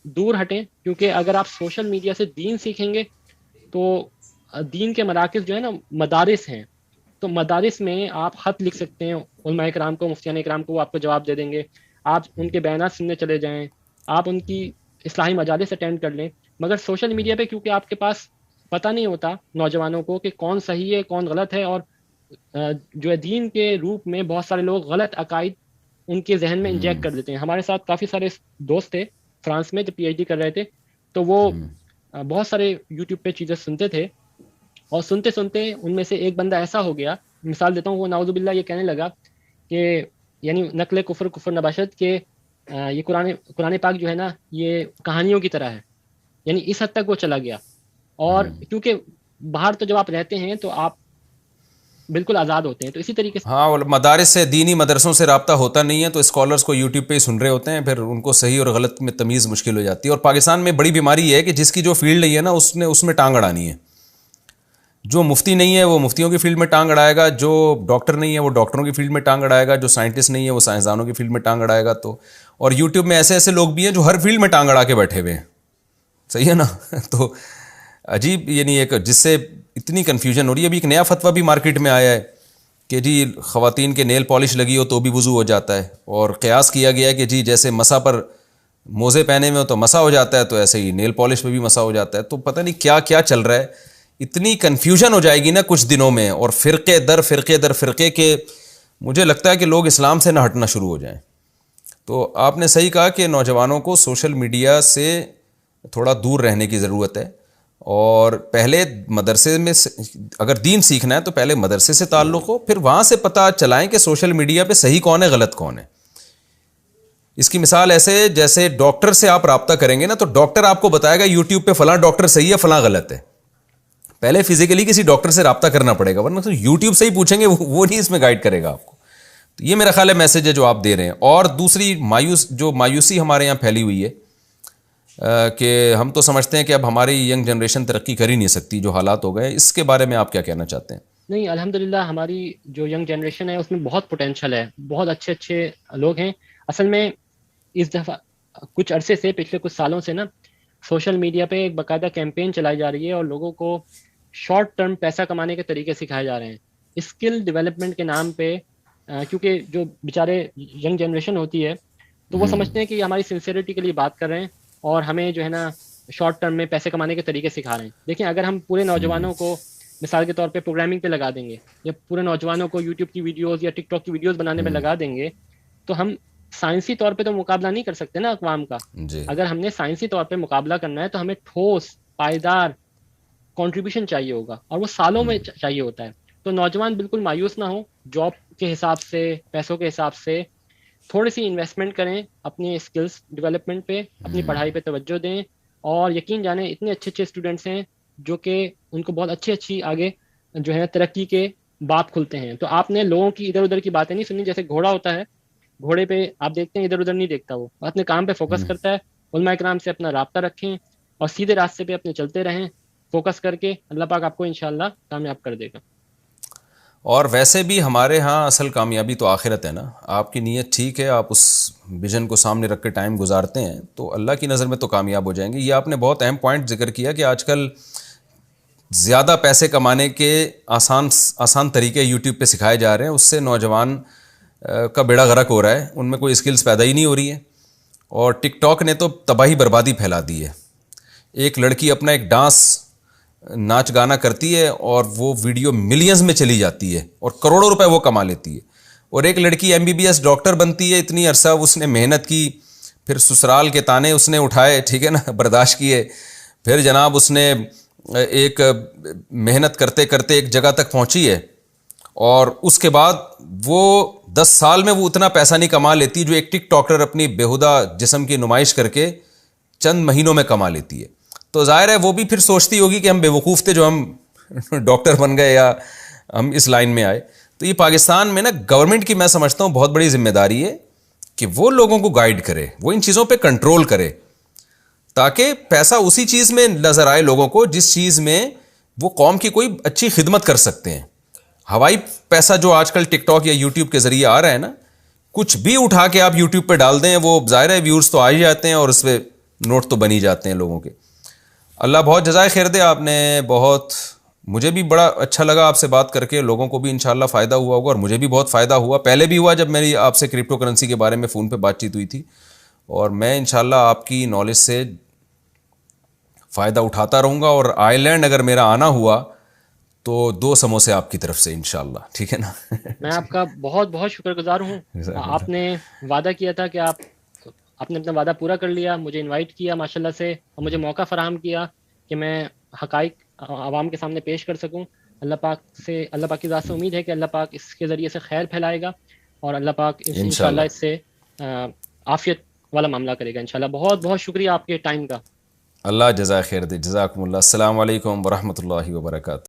دور ہٹیں، کیونکہ اگر آپ سوشل میڈیا سے دین سیکھیں گے تو دین کے مراکز جو ہے نا مدارس ہیں، تو مدارس میں آپ خط لکھ سکتے ہیں علماء کرام کو، مفتیان کرام کو، وہ آپ کو جواب دے دیں گے. آپ ان کے بیانات سننے چلے جائیں، آپ ان کی اصلاحی مجالس اٹینڈ کر لیں. مگر سوشل میڈیا پہ کیونکہ آپ کے پاس پتہ نہیں ہوتا نوجوانوں کو کہ کون صحیح ہے کون غلط ہے، اور جو ہے دین کے روپ میں بہت سارے لوگ غلط عقائد ان کے ذہن میں انجیکٹ کر دیتے ہیں. ہمارے ساتھ کافی سارے دوست تھے فرانس میں جب پی ایچ ڈی کر رہے تھے، تو وہ بہت سارے یوٹیوب پہ چیزیں سنتے تھے، اور سنتے سنتے ان میں سے ایک بندہ ایسا ہو گیا، مثال دیتا ہوں، وہ نعوذ باللہ یہ کہنے لگا کہ یعنی نقل کفر نباشت کہ یہ قرآن پاک جو ہے نا یہ کہانیوں کی طرح ہے، یعنی اس حد تک وہ چلا گیا. اور کیونکہ باہر تو جب آپ رہتے ہیں تو آپ بالکل آزاد ہوتے ہیں، تو اسی طریقے سے ہاں مدارس سے، دینی مدرسوں سے رابطہ ہوتا نہیں ہے، تو اسکالرس کو یوٹیوب پہ ہی سن رہے ہوتے ہیں، پھر ان کو صحیح اور غلط میں تمیز مشکل ہو جاتی ہے. اور پاکستان میں بڑی بیماری یہ ہے کہ جس کی جو فیلڈ نہیں ہے نا اس میں ٹانگ اڑانی ہے. جو مفتی نہیں ہے وہ مفتیوں کی فیلڈ میں ٹانگ اڑائے گا، جو ڈاکٹر نہیں ہے وہ ڈاکٹروں کی فیلڈ میں ٹانگ اڑائے گا، جو سائنٹسٹ نہیں ہے وہ سائنسدانوں کی فیلڈ میں ٹانگ اڑائے گا. تو اور یوٹیوب میں ایسے ایسے لوگ بھی ہیں جو ہر فیلڈ میں ٹانگ اڑا کے بیٹھے ہوئے ہیں، صحیح ہے نا. تو عجیب، یعنی ایک جس سے اتنی کنفیوژن ہو رہی ہے. ابھی ایک نیا فتویٰ بھی مارکیٹ میں آیا ہے کہ جی خواتین کے نیل پالش لگی ہو تو بھی وضو ہو جاتا ہے، اور قیاس کیا گیا ہے کہ جی جیسے مسا پر موزے پہنے ہوئے ہو تو مسا ہو جاتا ہے، تو ایسے ہی نیل پالش پہ بھی مسا ہو جاتا ہے. تو پتہ نہیں کیا کیا چل رہا ہے. اتنی کنفیوژن ہو جائے گی نا کچھ دنوں میں، اور فرقے در فرقے کے مجھے لگتا ہے کہ لوگ اسلام سے نہ ہٹنا شروع ہو جائیں. تو آپ نے صحیح کہا کہ نوجوانوں کو سوشل میڈیا سے تھوڑا دور رہنے کی ضرورت ہے، اور پہلے مدرسے میں اگر دین سیکھنا ہے تو پہلے مدرسے سے تعلق ہو، پھر وہاں سے پتہ چلائیں کہ سوشل میڈیا پہ صحیح کون ہے غلط کون ہے. اس کی مثال ایسے جیسے ڈاکٹر سے آپ رابطہ کریں گے نا تو ڈاکٹر آپ کو بتائے گا یوٹیوب پہ فلاں ڈاکٹر صحیح ہے فلاں غلط ہے. پہلے فزیکلی کسی ڈاکٹر سے رابطہ کرنا پڑے گا، ورنہ یوٹیوب سے ہی پوچھیں گے وہ نہیں اس میں گائیڈ کرے گا آپ کو. تو یہ میرا خیال ہے میسج ہے جو آپ دے رہے ہیں. اور دوسری مایوسی ہمارے یہاں پھیلی ہوئی ہے کہ ہم تو سمجھتے ہیں کہ اب ہماری ینگ جنریشن ترقی کر ہی نہیں سکتی جو حالات ہو گئے. اس کے بارے میں آپ کیا کہنا چاہتے ہیں؟ نہیں، الحمدللہ ہماری جو ینگ جنریشن ہے اس میں بہت پوٹینشل ہے، بہت اچھے اچھے لوگ ہیں. اصل میں اس دفعہ کچھ عرصے سے، پچھلے کچھ سالوں سے نا سوشل میڈیا پہ ایک باقاعدہ کیمپین چلائی جا رہی ہے، اور لوگوں کو شارٹ ٹرم پیسہ کمانے کے طریقے سکھائے جا رہے ہیں اسکل ڈیولپمنٹ کے نام پہ. کیونکہ جو بیچارے ینگ جنریشن ہوتی ہے تو وہ سمجھتے ہیں کہ یہ ہماری سنسیئرٹی کے لیے بات کر رہے ہیں اور ہمیں جو ہے نا شارٹ ٹرم میں پیسے کمانے کے طریقے سکھا رہے ہیں. دیکھیں، اگر ہم پورے نوجوانوں کو مثال کے طور پہ پروگرامنگ پہ لگا دیں گے، یا پورے نوجوانوں کو یوٹیوب کی ویڈیوز یا ٹک ٹاک کی ویڈیوز بنانے میں لگا دیں گے، تو ہم سائنسی طور پہ تو مقابلہ نہیں کر سکتے نا اقوام کا. جی اگر ہم نے سائنسی طور پہ مقابلہ کرنا ہے تو ہمیں ٹھوس پائیدار کنٹریبیوشن چاہیے ہوگا، اور وہ سالوں میں چاہیے ہوتا ہے. تو نوجوان بالکل مایوس نہ ہو، جاب کے حساب سے، پیسوں کے حساب سے تھوڑی سی انویسٹمنٹ کریں اپنی اسکلس ڈیولپمنٹ پہ، اپنی پڑھائی پہ توجہ دیں. اور یقین جانیں اتنے اچھے اچھے اسٹوڈنٹس ہیں جو کہ ان کو بہت اچھی آگے جو ہے ترقی کے باب کھلتے ہیں. تو آپ نے لوگوں کی ادھر ادھر کی باتیں نہیں سنی. جیسے گھوڑا ہوتا ہے, گھوڑے پہ آپ دیکھتے ہیں ادھر ادھر نہیں دیکھتا, وہ اپنے کام پہ فوکس کرتا ہے. علماء کرام سے اپنا رابطہ رکھیں اور سیدھے راستے پہ اپنے چلتے رہیں فوکس کر کے. اللہ پاک آپ کو انشاءاللہ کامیاب کر دے گا. اور ویسے بھی ہمارے ہاں اصل کامیابی تو آخرت ہے نا. آپ کی نیت ٹھیک ہے, آپ اس ویژن کو سامنے رکھ کے ٹائم گزارتے ہیں تو اللہ کی نظر میں تو کامیاب ہو جائیں گے. یہ آپ نے بہت اہم پوائنٹ ذکر کیا کہ آج کل زیادہ پیسے کمانے کے آسان طریقے یوٹیوب پہ سکھائے جا رہے ہیں. اس سے نوجوان کا بیڑا غرق ہو رہا ہے, ان میں کوئی اسکلز پیدا ہی نہیں ہو رہی ہے. اور ٹک ٹاک نے تو تباہی بربادی پھیلا دی ہے. ایک لڑکی اپنا ایک ڈانس ناچ گانا کرتی ہے اور وہ ویڈیو ملینز میں چلی جاتی ہے اور کروڑوں روپے وہ کما لیتی ہے. اور ایک لڑکی MBBS ڈاکٹر بنتی ہے, اتنی عرصہ اس نے محنت کی, پھر سسرال کے تانے اس نے اٹھائے, ٹھیک ہے نا, برداشت کیے, پھر جناب اس نے ایک محنت کرتے کرتے ایک جگہ تک پہنچی ہے, اور اس کے بعد وہ 10 سال میں وہ اتنا پیسہ نہیں کما لیتی جو ایک ٹک ٹاکر اپنی بیہودہ جسم کی نمائش کر کے چند مہینوں میں کما لیتی ہے. تو ظاہر ہے وہ بھی پھر سوچتی ہوگی کہ ہم بے وقوف تھے جو ہم ڈاکٹر بن گئے یا ہم اس لائن میں آئے. تو یہ پاکستان میں نا گورنمنٹ کی میں سمجھتا ہوں بہت بڑی ذمہ داری ہے کہ وہ لوگوں کو گائیڈ کرے, وہ ان چیزوں پہ کنٹرول کرے, تاکہ پیسہ اسی چیز میں نظر آئے لوگوں کو جس چیز میں وہ قوم کی کوئی اچھی خدمت کر سکتے ہیں. ہوائی پیسہ جو آج کل ٹک ٹاک یا یوٹیوب کے ذریعے آ رہا ہے نا, کچھ بھی اٹھا کے آپ یوٹیوب پہ ڈال دیں, وہ ظاہر ہے ویورز تو آ ہی جاتے ہیں اور اس پہ نوٹ تو بن ہی جاتے ہیں لوگوں کے. اللہ بہت جزائے خیر دے. آپ نے بہت, مجھے بھی بڑا اچھا لگا آپ سے بات کر کے, لوگوں کو بھی انشاءاللہ فائدہ ہوا ہوگا, اور مجھے بھی بہت فائدہ ہوا. پہلے بھی ہوا جب میری آپ سے کرپٹو کرنسی کے بارے میں فون پہ بات چیت ہوئی تھی, اور میں انشاءاللہ آپ کی نالج سے فائدہ اٹھاتا رہوں گا. اور آئرلینڈ اگر میرا آنا ہوا تو 2 سموسے آپ کی طرف سے انشاءاللہ, ٹھیک ہے نا. میں آپ کا بہت بہت شکر گزار ہوں. آپ نے وعدہ کیا تھا کہ آپ نے اپنا وعدہ پورا کر لیا, مجھے انوائٹ کیا ماشاءاللہ سے, اور مجھے موقع فراہم کیا کہ میں حقائق عوام کے سامنے پیش کر سکوں. اللہ پاک کی ذات سے امید ہے کہ اللہ پاک اس کے ذریعے سے خیر پھیلائے گا, اور اللہ پاک انشاءاللہ اس سے عافیت والا معاملہ کرے گا انشاءاللہ. بہت بہت شکریہ آپ کے ٹائم کا. اللہ جزائے خیر دے. جزاکم اللہ. السلام علیکم ورحمۃ اللہ وبرکاتہ.